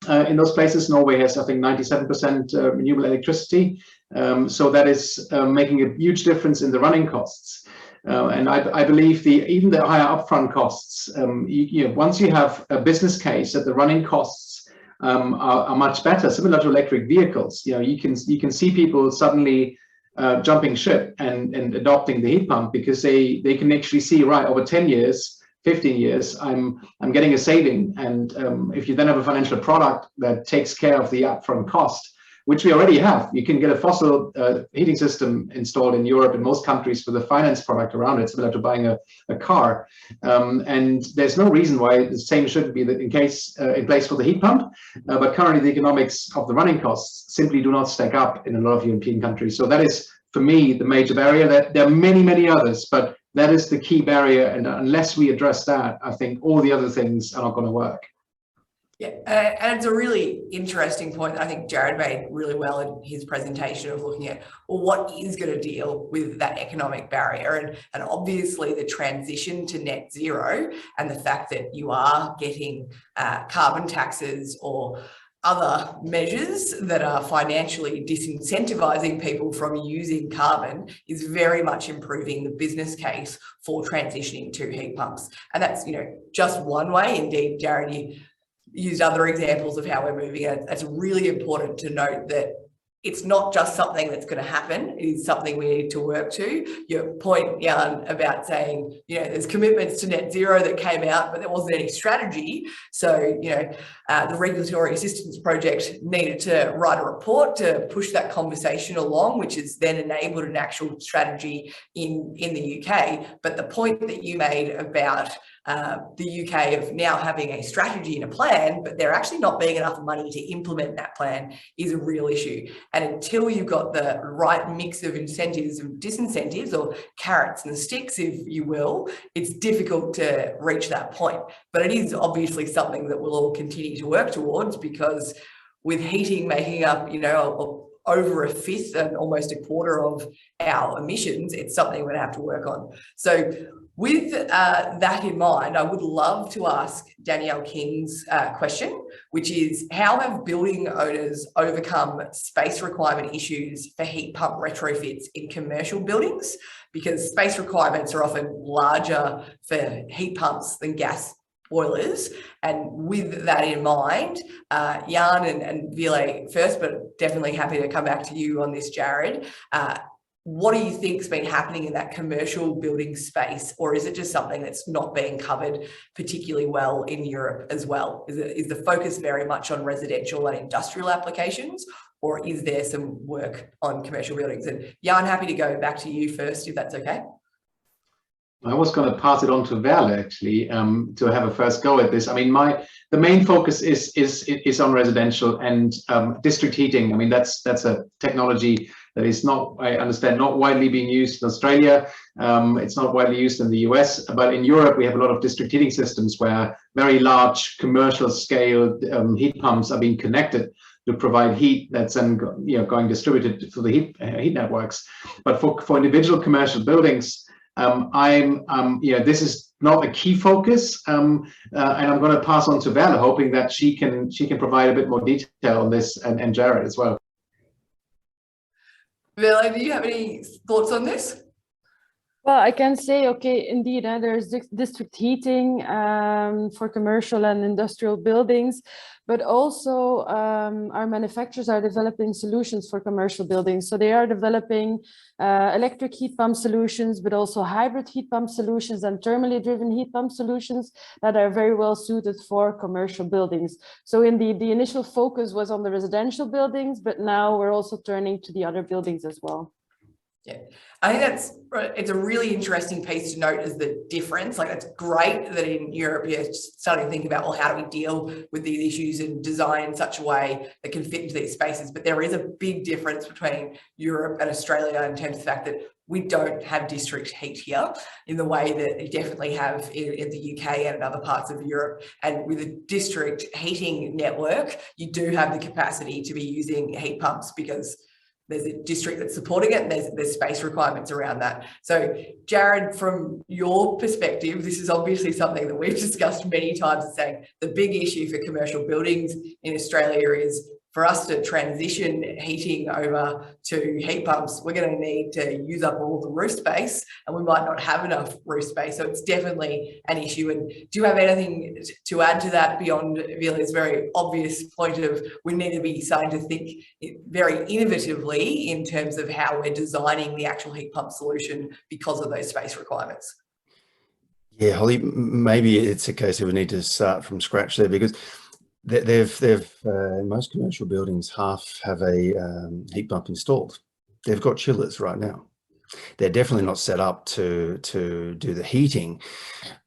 In those places, Norway has, I think, 97% renewable electricity. So that is making a huge difference in the running costs. And I believe even the higher upfront costs, once you have a business case that the running costs are much better, similar to electric vehicles, you can see people suddenly jumping ship and adopting the heat pump because they can actually see, right, over 10 years, 15 years, I'm getting a saving. And if you then have a financial product that takes care of the upfront cost, which we already have, you can get a fossil heating system installed in Europe in most countries with a finance product around it, similar to buying a car. And there's no reason why the same shouldn't be in place for the heat pump. But currently the economics of the running costs simply do not stack up in a lot of European countries. So that is, for me, the major barrier. There are many, many others, but that is the key barrier. And unless we address that, I think all the other things are not going to work. Yeah, and it's a really interesting point that I think Jared made really well in his presentation of looking at, well, what is going to deal with that economic barrier? And obviously the transition to net zero and the fact that you are getting carbon taxes or other measures that are financially disincentivizing people from using carbon is very much improving the business case for transitioning to heat pumps. And that's, just one way. Indeed, Jared, you used other examples of how we're moving it. It's really important to note that it's not just something that's going to happen. It is something we need to work to. Your point, Jan, about saying, there's commitments to net zero that came out, but there wasn't any strategy. So, the Regulatory Assistance Project needed to write a report to push that conversation along, which has then enabled an actual strategy in the UK. But the point that you made about the UK of now having a strategy and a plan, but there actually not being enough money to implement that plan is a real issue. And until you've got the right mix of incentives and disincentives, or carrots and sticks, if you will, it's difficult to reach that point. But it is obviously something that we'll all continue to work towards, because with heating making up, over a fifth and almost a quarter of our emissions, it's something we're going to have to work on. So with that in mind, I would love to ask Danielle King's question, which is, how have building owners overcome space requirement issues for heat pump retrofits in commercial buildings? Because space requirements are often larger for heat pumps than gas boilers. And with that in mind, Jan and Veerle first, but definitely happy to come back to you on this, Jared. What do you think's been happening in that commercial building space, or is it just something that's not being covered particularly well in Europe as well? Is the focus very much on residential and industrial applications, or is there some work on commercial buildings? And Jan, happy to go back to you first, if that's okay. I was going to pass it on to Veerle actually to have a first go at this. I mean, the main focus is on residential and district heating. I mean, that's a technology that is not, I understand, not widely being used in Australia. It's not widely used in the US, but in Europe we have a lot of district heating systems where very large commercial scale heat pumps are being connected to provide heat that's then going distributed through the heat networks. But for individual commercial buildings, this is not a key focus, and I'm going to pass on to Veerle, hoping that she can provide a bit more detail on this, and Jared as well. Veerle, do you have any thoughts on this? Well, I can say, okay, indeed, there's district heating for commercial and industrial buildings, but also our manufacturers are developing solutions for commercial buildings. So they are developing electric heat pump solutions, but also hybrid heat pump solutions and thermally driven heat pump solutions that are very well suited for commercial buildings. So indeed, the initial focus was on the residential buildings, but now we're also turning to the other buildings as well. Yeah, I think it's a really interesting piece to note, is the difference. Like, it's great that in Europe you're starting to think about, well, how do we deal with these issues and design in such a way that can fit into these spaces? But there is a big difference between Europe and Australia in terms of the fact that we don't have district heat here in the way that you definitely have in the UK and in other parts of Europe. And with a district heating network, you do have the capacity to be using heat pumps because there's a district that's supporting it, and there's space requirements around that. So Jared, from your perspective, this is obviously something that we've discussed many times, and saying the big issue for commercial buildings in Australia is, for us to transition heating over to heat pumps, we're going to need to use up all the roof space, and we might not have enough roof space. So it's definitely an issue. And do you have anything to add to that beyond Veerle's very obvious point of we need to be starting to think very innovatively in terms of how we're designing the actual heat pump solution because of those space requirements? Yeah, Holly, maybe it's a case of we need to start from scratch there, because most commercial buildings half have a heat pump installed. They've got chillers right now. They're definitely not set up to do the heating,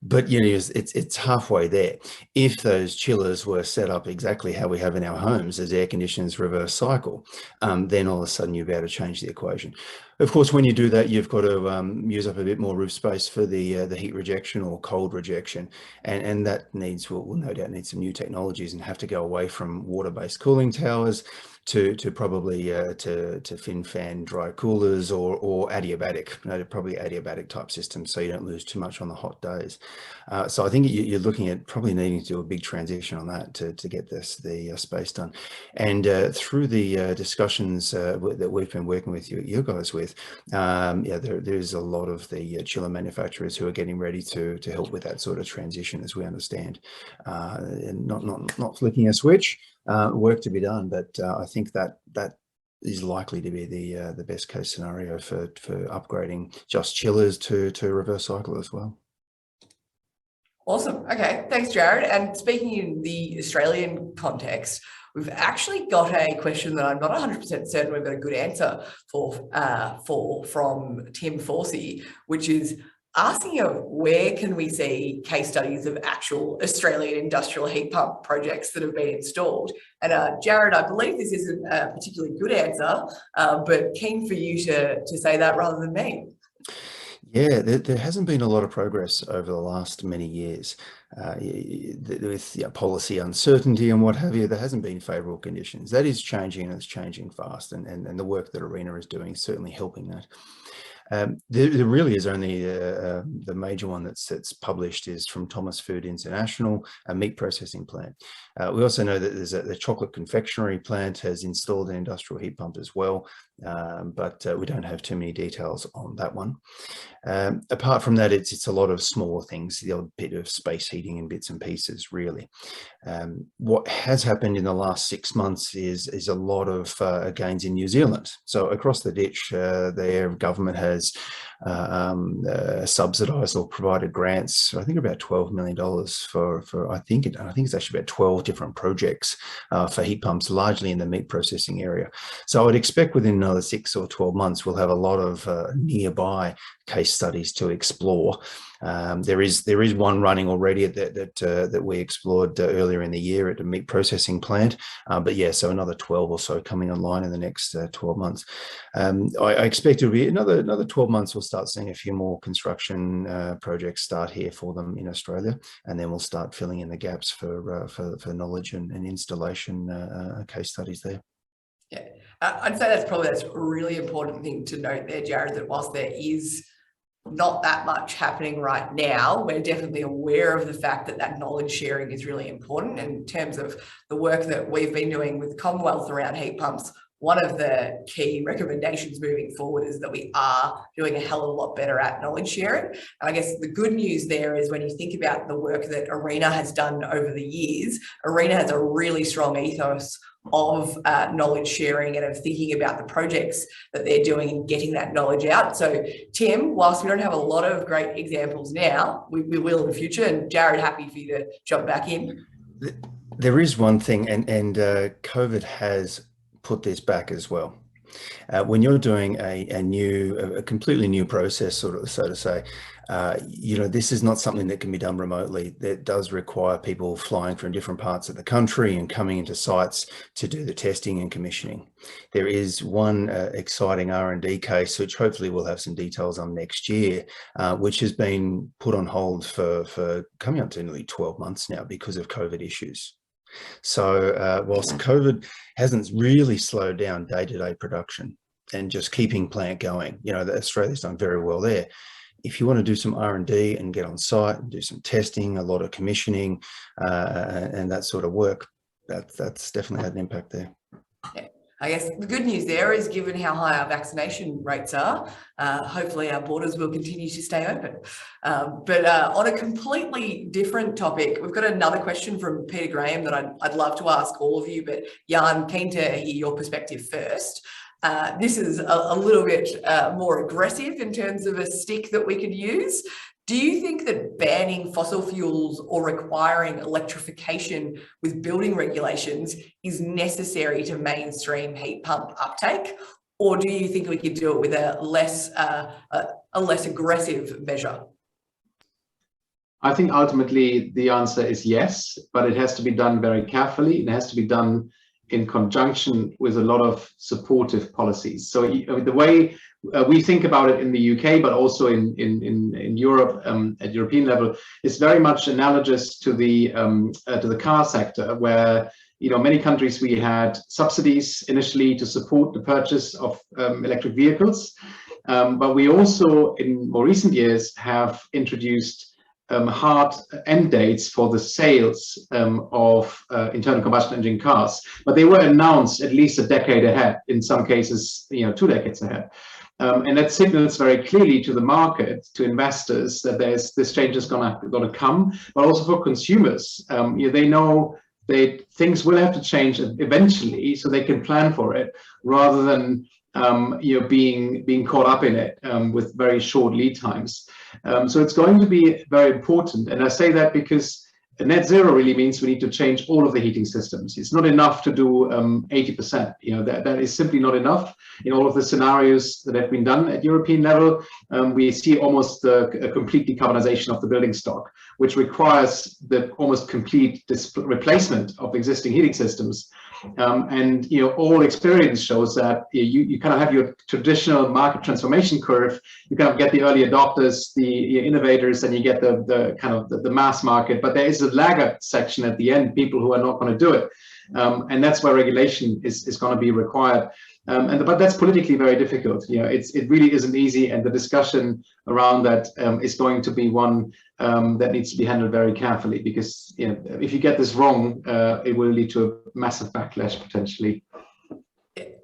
but it's halfway there. If those chillers were set up exactly how we have in our homes as air conditioners reverse cycle, then all of a sudden you'll be able to change the equation. Of course, when you do that, you've got to use up a bit more roof space for the heat rejection or cold rejection, and that will no doubt need some new technologies and have to go away from water-based cooling towers to probably to fin fan dry coolers or adiabatic, probably adiabatic type systems, so you don't lose too much on the hot days. So I think you're looking at probably needing to do a big transition on that to get the space done. And through the discussions that we've been working with you guys with, there's a lot of the chiller manufacturers who are getting ready to help with that sort of transition, as we understand, and not flicking a switch. Work to be done, but I think that is likely to be the best case scenario for upgrading just chillers to reverse cycle as well. Awesome. Okay, thanks, Jared. And speaking in the Australian context, we've actually got a question that I'm not 100% certain we've got a good answer for from Tim Forsey, which is asking where can we see case studies of actual Australian industrial heat pump projects that have been installed. And Jared, I believe this isn't a particularly good answer, but keen for you to say that rather than me. Yeah, there hasn't been a lot of progress over the last many years with policy uncertainty and what have you. There hasn't been favourable conditions. That is changing, and it's changing fast, and the work that ARENA is doing is certainly helping that. There really is only the major one that's published is from Thomas Food International, a meat processing plant. We also know that there's the chocolate confectionery plant has installed an industrial heat pump as well, but we don't have too many details on that one. Apart from that, it's a lot of smaller things, the odd bit of space heating in bits and pieces, really. What has happened in the last 6 months is a lot of gains in New Zealand. So across the ditch, their government has subsidised or provided grants, I think about $12 million for I think it's actually about 12 different projects for heat pumps, largely in the meat processing area. So I would expect within another 6 or 12 months, we'll have a lot of nearby case studies to explore. There is one running already that we explored earlier in the year at a meat processing plant, but yeah, so another 12 or so coming online in the next 12 months. I expect it'll be another 12 months. We'll start seeing a few more construction projects start here for them in Australia, and then we'll start filling in the gaps for knowledge and installation case studies there. Yeah, I'd say that's a really important thing to note there, Jared, that whilst there is not that much happening right now, we're definitely aware of the fact that that knowledge sharing is really important. And in terms of the work that we've been doing with the Commonwealth around heat pumps, one of the key recommendations moving forward is that we are doing a hell of a lot better at knowledge sharing. And I guess the good news there is when you think about the work that ARENA has done over the years, ARENA has a really strong ethos of knowledge sharing and of thinking about the projects that they're doing and getting that knowledge out. So Tim, whilst we don't have a lot of great examples now, we will in the future. And Jared, happy for you to jump back in. There is one thing, and COVID has put this back as well. When you're doing a completely new process, so to say, this is not something that can be done remotely. That does require people flying from different parts of the country and coming into sites to do the testing and commissioning. There is one exciting R&D case, which hopefully we'll have some details on next year, which has been put on hold for coming up to nearly 12 months now because of COVID issues. So whilst COVID hasn't really slowed down day-to-day production and just keeping plant going, Australia's done very well there. If you want to do some R&D and get on site and do some testing, a lot of commissioning and that sort of work, that's definitely had an impact there. Yeah. I guess the good news there is, given how high our vaccination rates are, hopefully our borders will continue to stay open. But on a completely different topic, we've got another question from Peter Graham that I'd love to ask all of you, but Jan, keen to hear your perspective first. This is a little bit more aggressive in terms of a stick that we could use. Do you think that banning fossil fuels or requiring electrification with building regulations is necessary to mainstream heat pump uptake? Or do you think we could do it with a less aggressive measure? I think ultimately the answer is yes, but it has to be done very carefully. It has to be done in conjunction with a lot of supportive policies. So the way we think about it in the UK, but also in Europe at European level, is very much analogous to the car sector, where many countries we had subsidies initially to support the purchase of electric vehicles, but we also in more recent years have introduced hard end dates for the sales of internal combustion engine cars, but they were announced at least a decade ahead, in some cases 2 decades ahead. And that signals very clearly to the market, to investors, that this change is going to come, but also for consumers. They know things will have to change eventually, so they can plan for it, rather than being caught up in it with very short lead times. So it's going to be very important. And I say that because net zero really means we need to change all of the heating systems. It's not enough to do 80%. That is simply not enough. In all of the scenarios that have been done at European level, we see almost a complete decarbonization of the building stock, which requires the almost complete replacement of existing heating systems. And all experience shows that you kind of have your traditional market transformation curve. You kind of get the early adopters, the innovators, and you get the kind of the mass market. But there is a laggard section at the end, people who are not going to do it. And that's where regulation is going to be required. But that's politically very difficult. It really isn't easy, and the discussion around that is going to be one that needs to be handled very carefully, because if you get this wrong, it will lead to a massive backlash potentially.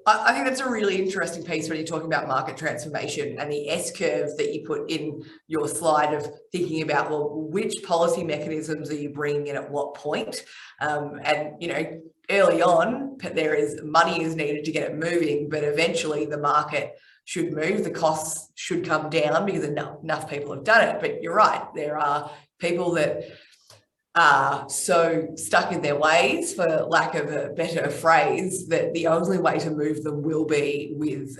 I think that's a really interesting piece when you're talking about market transformation and the S-curve that you put in your slide of thinking about, well, which policy mechanisms are you bringing in at what point? And, early on, money is needed to get it moving, but eventually the market should move, the costs should come down because enough people have done it. But you're right, there are people that are so stuck in their ways, for lack of a better phrase, that the only way to move them will be with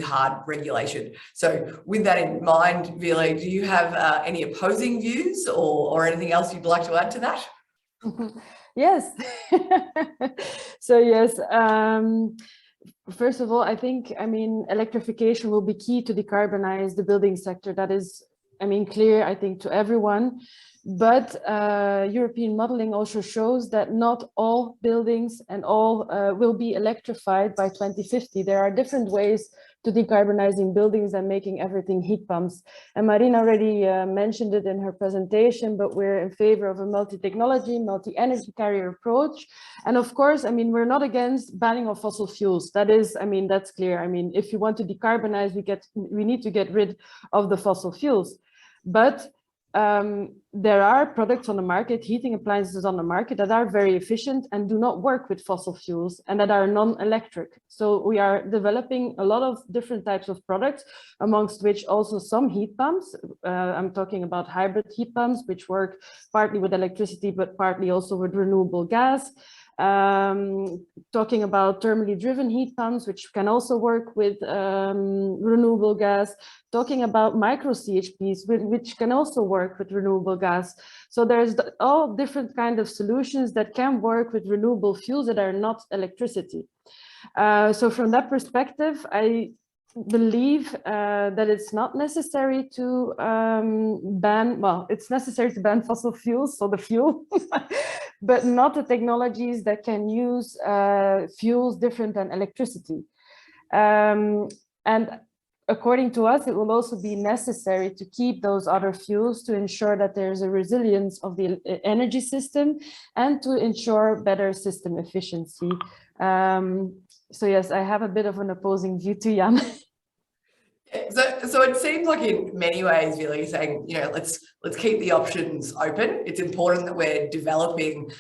hard regulation. So with that in mind, Veerle, do you have any opposing views or anything else you'd like to add to that? Yes. So yes, first of all, I think, electrification will be key to decarbonize the building sector. That is, clear, I think, to everyone. But European modeling also shows that not all buildings and all will be electrified by 2050. There are different ways to decarbonizing buildings and making everything heat pumps. And Marina already mentioned it in her presentation, but we're in favor of a multi-technology, multi-energy carrier approach. And of course, we're not against banning of fossil fuels. That is, that's clear. If you want to decarbonize, we need to get rid of the fossil fuels. But there are products on the market, heating appliances on the market, that are very efficient and do not work with fossil fuels and that are non-electric. So we are developing a lot of different types of products, amongst which also some heat pumps. I'm talking about hybrid heat pumps, which work partly with electricity, but partly also with renewable gas. Talking about thermally driven heat pumps, which can also work with renewable gas. Talking about micro CHPs, which can also work with renewable gas. So there's all different kind of solutions that can work with renewable fuels that are not electricity. So from that perspective, I believe that it's not necessary to it's necessary to ban fossil fuels, so the fuel, but not the technologies that can use fuels different than electricity. And according to us, it will also be necessary to keep those other fuels to ensure that there's a resilience of the energy system and to ensure better system efficiency. So yes, I have a bit of an opposing view to Jan. So it seems like in many ways, Veerle, you're saying, let's keep the options open. It's important that we're developing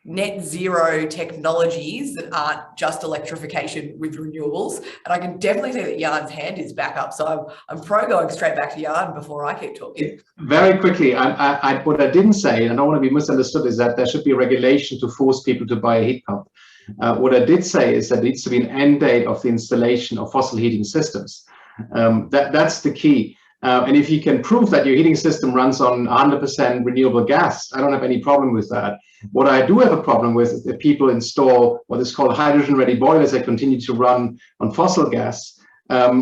net zero technologies that aren't just electrification with renewables. And I can definitely see that Jan's hand is back up. So I'm pro going straight back to Jan before I keep talking. Very quickly, what I didn't say, and I don't want to be misunderstood, is that there should be a regulation to force people to buy a heat pump. What I did say is that there needs to be an end date of the installation of fossil heating systems. That's the key. And if you can prove that your heating system runs on 100% renewable gas, I don't have any problem with that. What I do have a problem with is if people install what is called hydrogen-ready boilers that continue to run on fossil gas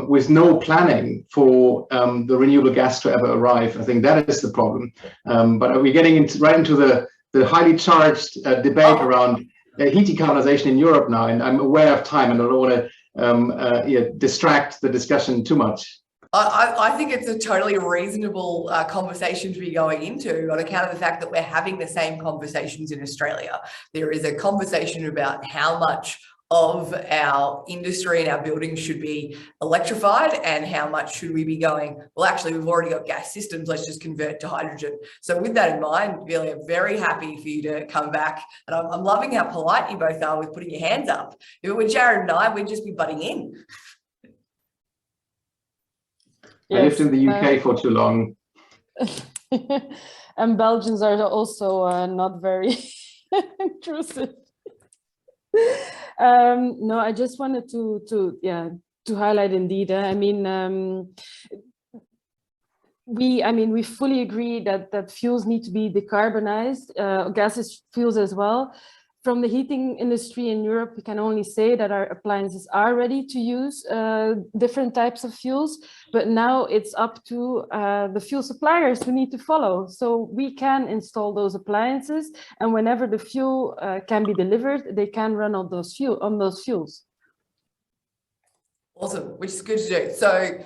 with no planning for the renewable gas to ever arrive. I think that is the problem. But we're getting right into the highly charged debate around heat decarbonization in Europe now, and I'm aware of time and I don't want to distract the discussion too much. I think it's a totally reasonable conversation to be going into on account of the fact that we're having the same conversations in Australia. There is a conversation about how much of our industry and our buildings should be electrified and how much should we be going, well, actually, we've already got gas systems, let's just convert to hydrogen. So with that in mind, Veerle, I'm very happy for you to come back. And I'm loving how polite you both are with putting your hands up. If it were Jared and I, we'd just be butting in. I lived in the UK for too long. And Belgians are also not very intrusive. No, I just wanted to highlight indeed. We fully agree that fuels need to be decarbonized, gaseous fuels as well. from the heating industry in Europe, we can only say that our appliances are ready to use different types of fuels, but now it's up to the fuel suppliers who need to follow. So we can install those appliances, and whenever the fuel can be delivered, they can run on those fuels. Awesome, which is good to do. So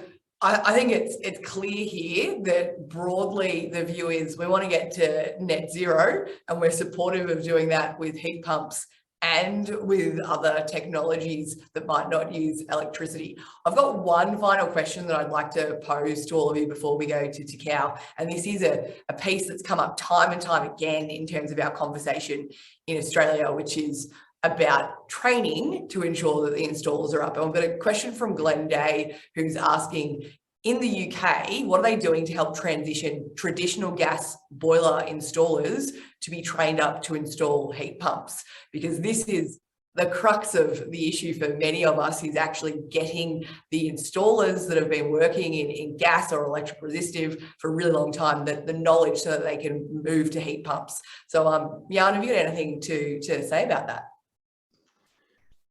I think it's clear here that broadly the view is we want to get to net zero, and we're supportive of doing that with heat pumps and with other technologies that might not use electricity. I've got one final question that I'd like to pose to all of you before we go to Takao, and this is a piece that's come up time and time again in terms of our conversation in Australia, which is about training to ensure that the installers are up. And I've got a question from Glenn Day, who's asking, in the UK, what are they doing to help transition traditional gas boiler installers to be trained up to install heat pumps? Because this is the crux of the issue for many of us, is actually getting the installers that have been working in gas or electric resistive for a really long time, the knowledge so that they can move to heat pumps. So Jan, have you got anything to say about that?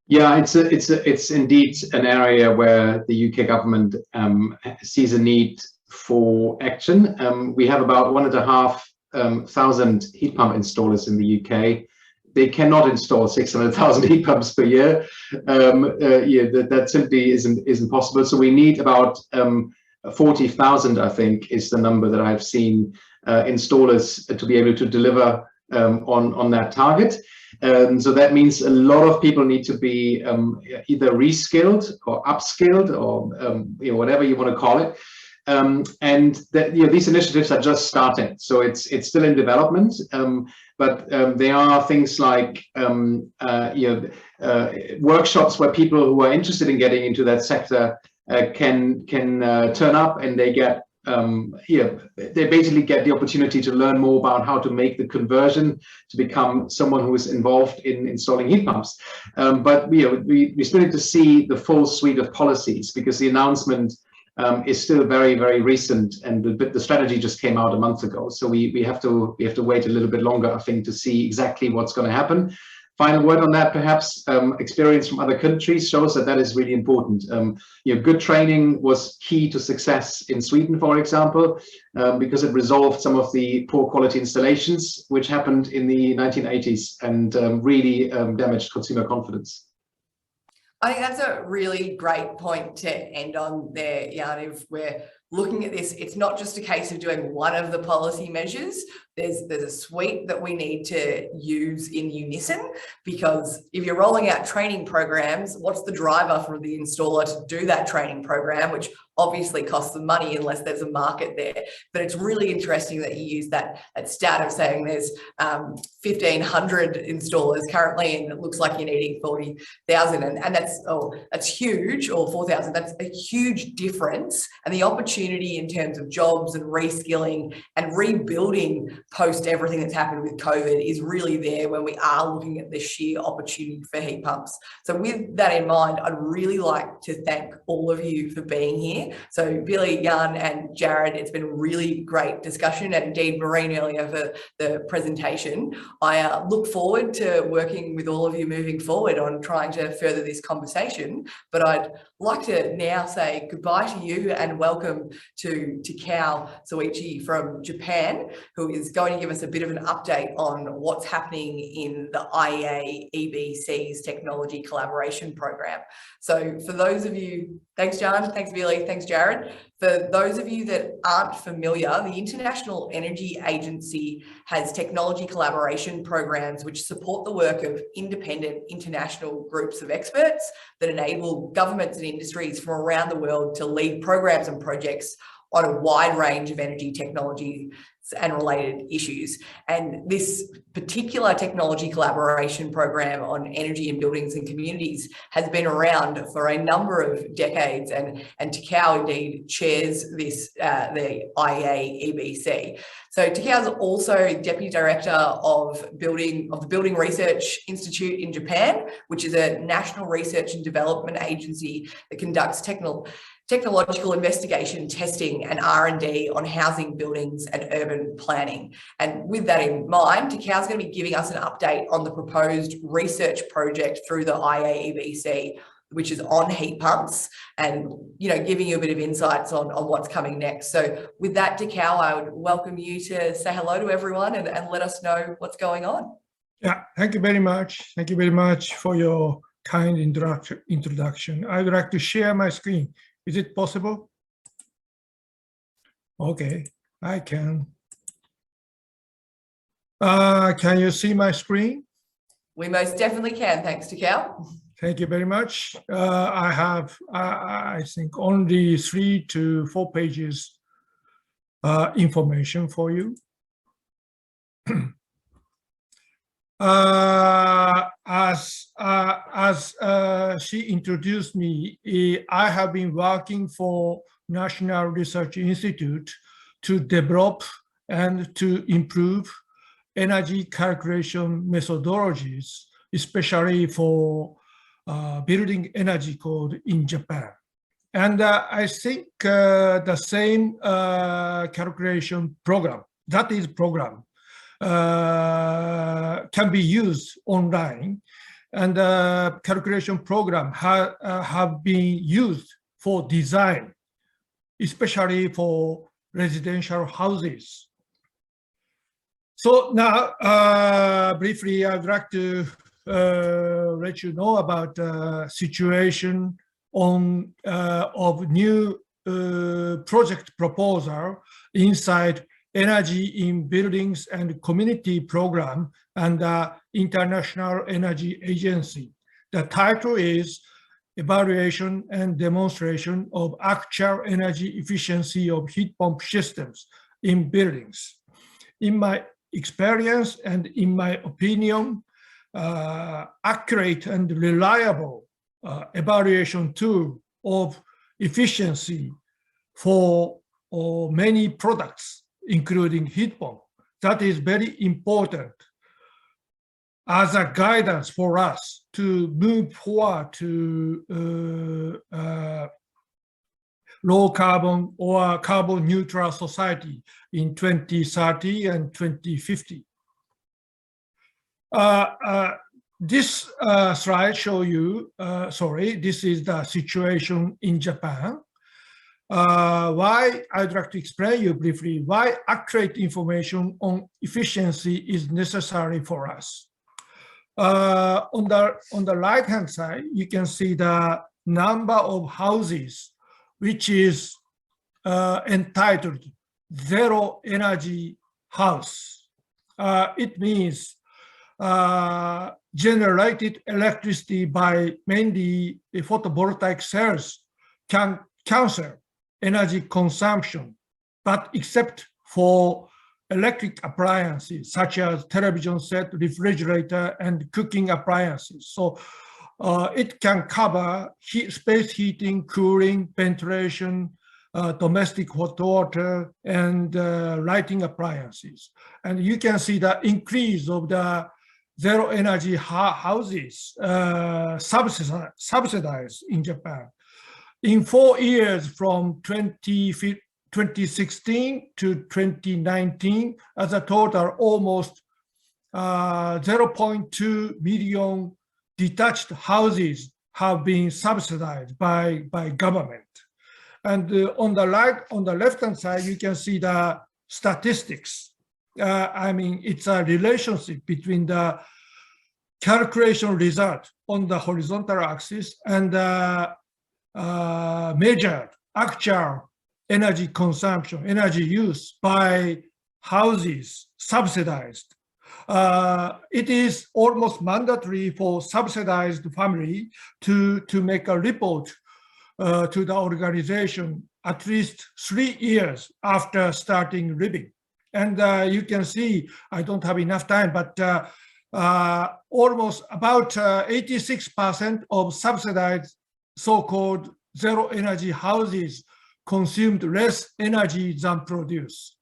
Yeah, it's indeed an area where the UK government sees a need for action. We have about 1,500 heat pump installers in the UK. They cannot install 600,000 heat pumps per year. That simply isn't possible. So we need about 40,000, I think, is the number that I've seen, installers to be able to deliver on that target. So that means a lot of people need to be either reskilled or upskilled, or whatever you want to call it. And that, these initiatives are just starting, so it's still in development. But there are things like workshops where people who are interested in getting into that sector can turn up, and they get they basically get the opportunity to learn more about how to make the conversion to become someone who is involved in installing heat pumps. But we still need to see the full suite of policies, because the announcement is still very, very recent, and the strategy just came out a month ago. So we have to wait a little bit longer, I think, to see exactly what's going to happen. Final word on that, perhaps, experience from other countries shows that is really important. Good training was key to success in Sweden, for example, because it resolved some of the poor quality installations which happened in the 1980s and really damaged consumer confidence. I think that's a really great point to end on there, Jan. If we're looking at this, it's not just a case of doing one of the policy measures. There's a suite that we need to use in unison, because if you're rolling out training programs, what's the driver for the installer to do that training program, which obviously costs them money unless there's a market there. But it's really interesting that you use that stat of saying there's 1,500 installers currently, and it looks like you're needing 40,000, and that's huge, or 4,000. That's a huge difference, and the opportunity in terms of jobs and reskilling and rebuilding post everything that's happened with COVID is really there when we are looking at the sheer opportunity for heat pumps. So with that in mind, I'd really like to thank all of you for being here. So Veerle, Jan and Jared, it's been a really great discussion, and indeed Maureen earlier for the presentation. I look forward to working with all of you moving forward on trying to further this conversation, but I'd like to now say goodbye to you and welcome to Takao Soichi from Japan, who is going to give us a bit of an update on what's happening in the IEA EBC's Technology Collaboration Program. So for those of you, thanks Jan, thanks Veerle, thanks Jared. For those of you that aren't familiar, the International Energy Agency has technology collaboration programs which support the work of independent international groups of experts that enable governments and industries from around the world to lead programs and projects on a wide range of energy technology and related issues. And this particular technology collaboration program on energy in buildings and communities has been around for a number of decades, and Takao indeed chairs this, the IEA EBC. So Takao is also Deputy Director of the Building Research Institute in Japan, which is a national research and development agency that conducts technological investigation, testing and R&D on housing, buildings and urban planning. And with that in mind, Decar's going to be giving us an update on the proposed research project through the IAEBC, which is on heat pumps, and giving you a bit of insights on what's coming next. So with that, Decar, I would welcome you to say hello to everyone and let us know what's going on. Yeah, thank you very much. Thank you very much for your kind introduction. I'd like to share my screen. Is it possible? Okay, I can. Can you see my screen? We most definitely can, thanks Decar. Thank you very much. I have, I think, only 3 to 4 pages information for you. As she introduced me, I have been working for National Research Institute to develop and to improve energy calculation methodologies, especially for building energy code in Japan. And I think the same calculation program, that is program, can be used online, and calculation program have been used for design, especially for residential houses. So now, briefly, I'd like to let you know about the situation on of new project proposal inside Energy in Buildings and Community Program and the International Energy Agency. The title is Evaluation and Demonstration of Actual Energy Efficiency of Heat Pump Systems in Buildings. In my experience and in my opinion, accurate and reliable evaluation tool of efficiency for many products, including heat pump. That is very important as a guidance for us to move forward to low carbon or carbon neutral society in 2030 and 2050. This slide show you, this is the situation in Japan. Why I'd like to explain you briefly why accurate information on efficiency is necessary for us. On the right hand side, you can see the number of houses which is entitled zero energy house. It means generated electricity by mainly photovoltaic cells can cancel energy consumption, but except for electric appliances such as television set, refrigerator, and cooking appliances. So it can cover space heating, cooling, ventilation, domestic hot water, and lighting appliances. And you can see the increase of the zero energy houses subsidized in Japan. In 4 years from 2016 to 2019, as a total, almost 0.2 million detached houses have been subsidized by government. And on the left-hand side, you can see the statistics. I mean, it's a relationship between the calculation result on the horizontal axis and the measured actual energy consumption, energy use by houses subsidized. It is almost mandatory for subsidized family to make a report to the organization at least 3 years after starting living. And you can see, I don't have enough time, but almost about 86% of subsidized so-called zero energy houses consumed less energy than produced.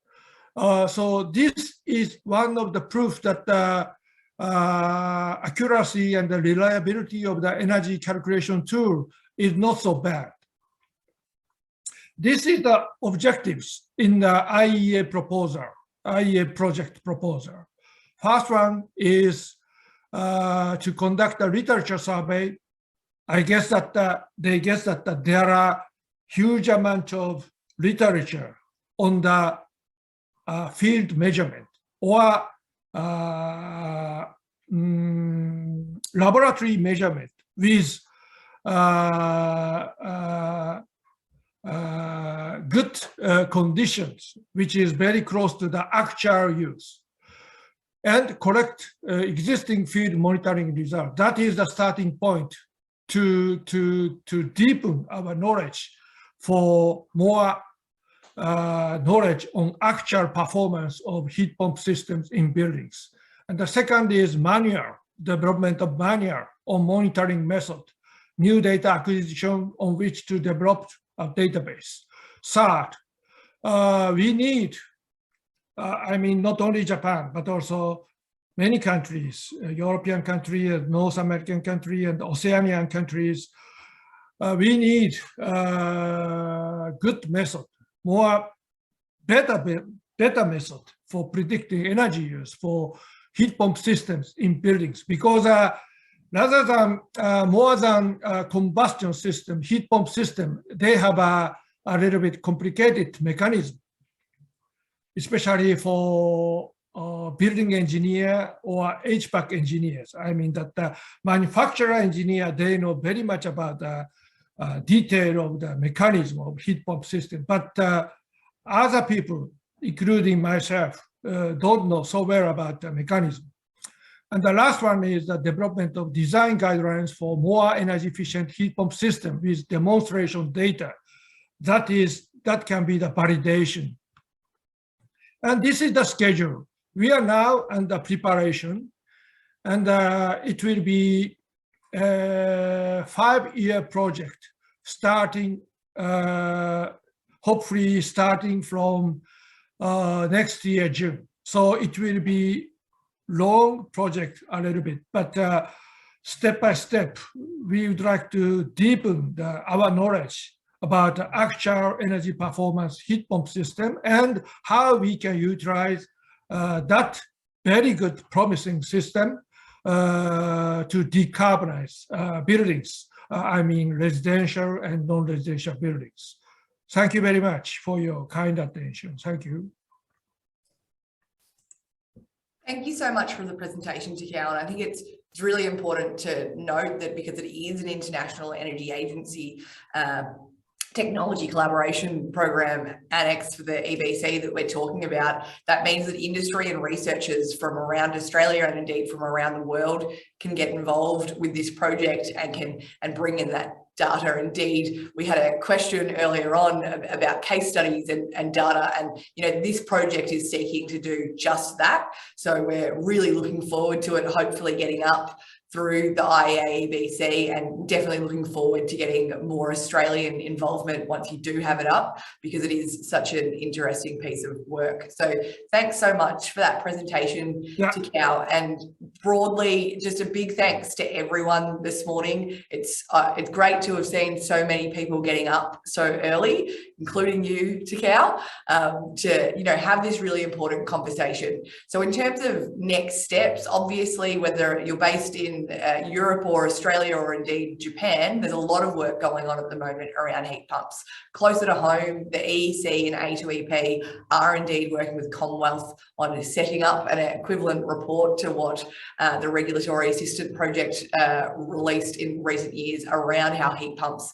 So this is one of the proof that the accuracy and the reliability of the energy calculation tool is not so bad. This is the objectives in the IEA project proposal. First one is to conduct a literature survey. I guess that they guess that there are huge amount of literature on the field measurement or laboratory measurement with good conditions, which is very close to the actual use, and collect existing field monitoring results. That is the starting point to deepen our knowledge for more knowledge on actual performance of heat pump systems in buildings. And the second is manual, development of manual on monitoring method, new data acquisition on which to develop a database. Third, we need, I mean, not only Japan, but also many countries, European countries, North American countries, and Oceanian countries. We need good method, better method for predicting energy use for heat pump systems in buildings, because rather than more than combustion system, heat pump system, they have a little bit complicated mechanism, especially for building engineer or HVAC engineers. I mean that the manufacturer engineer, they know very much about the detail of the mechanism of heat pump system, but other people, including myself, don't know so well about the mechanism. And the last one is the development of design guidelines for more energy efficient heat pump system with demonstration data. That can be the validation. And this is the schedule. We are now under preparation, and it will be a 5-year project starting, hopefully starting from next year, June. So it will be long project a little bit, but step by step, we would like to deepen our knowledge about the actual energy performance heat pump system and how we can utilize that very good promising system to decarbonize buildings, I mean residential and non-residential buildings. Thank you very much for your kind attention. Thank you. Thank you so much for the presentation, Takao. And I think it's really important to note that because it is an international energy agency technology collaboration program annex for the EBC that we're talking about, that means that industry and researchers from around Australia and indeed from around the world can get involved with this project and bring in that data. Indeed, we had a question earlier on about case studies and data, and this project is seeking to do just that. So we're really looking forward to it, hopefully getting up through the IEA EBC, and definitely looking forward to getting more Australian involvement once you do have it up, because it is such an interesting piece of work. So thanks so much for that presentation, Takao, and broadly just a big thanks to everyone this morning. It's great to have seen so many people getting up so early, including you, Takao, to have this really important conversation. So in terms of next steps, obviously whether you're based in Europe or Australia or indeed Japan, there's a lot of work going on at the moment around heat pumps. Closer to home, the EEC and A2EP are indeed working with Commonwealth on setting up an equivalent report to what the Regulatory Assistant Project released in recent years around how heat pumps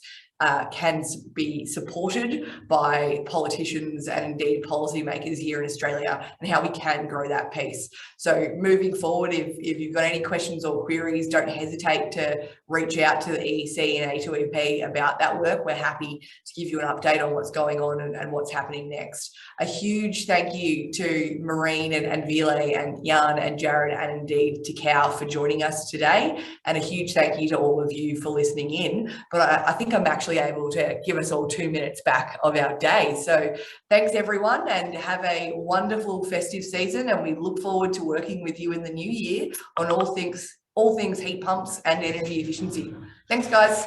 can be supported by politicians and indeed policymakers here in Australia, and how we can grow that piece. So moving forward, if you've got any questions or queries, don't hesitate to reach out to the EEC and A2EP about that work. We're happy to give you an update on what's going on and what's happening next. A huge thank you to Maureen and Veerle and Jan and Jared and indeed Takao for joining us today, and a huge thank you to all of you for listening in. But I think I'm actually able to give us all 2 minutes back of our day. So thanks everyone, and have a wonderful festive season, and we look forward to working with you in the new year on all things heat pumps and energy efficiency. Thanks guys.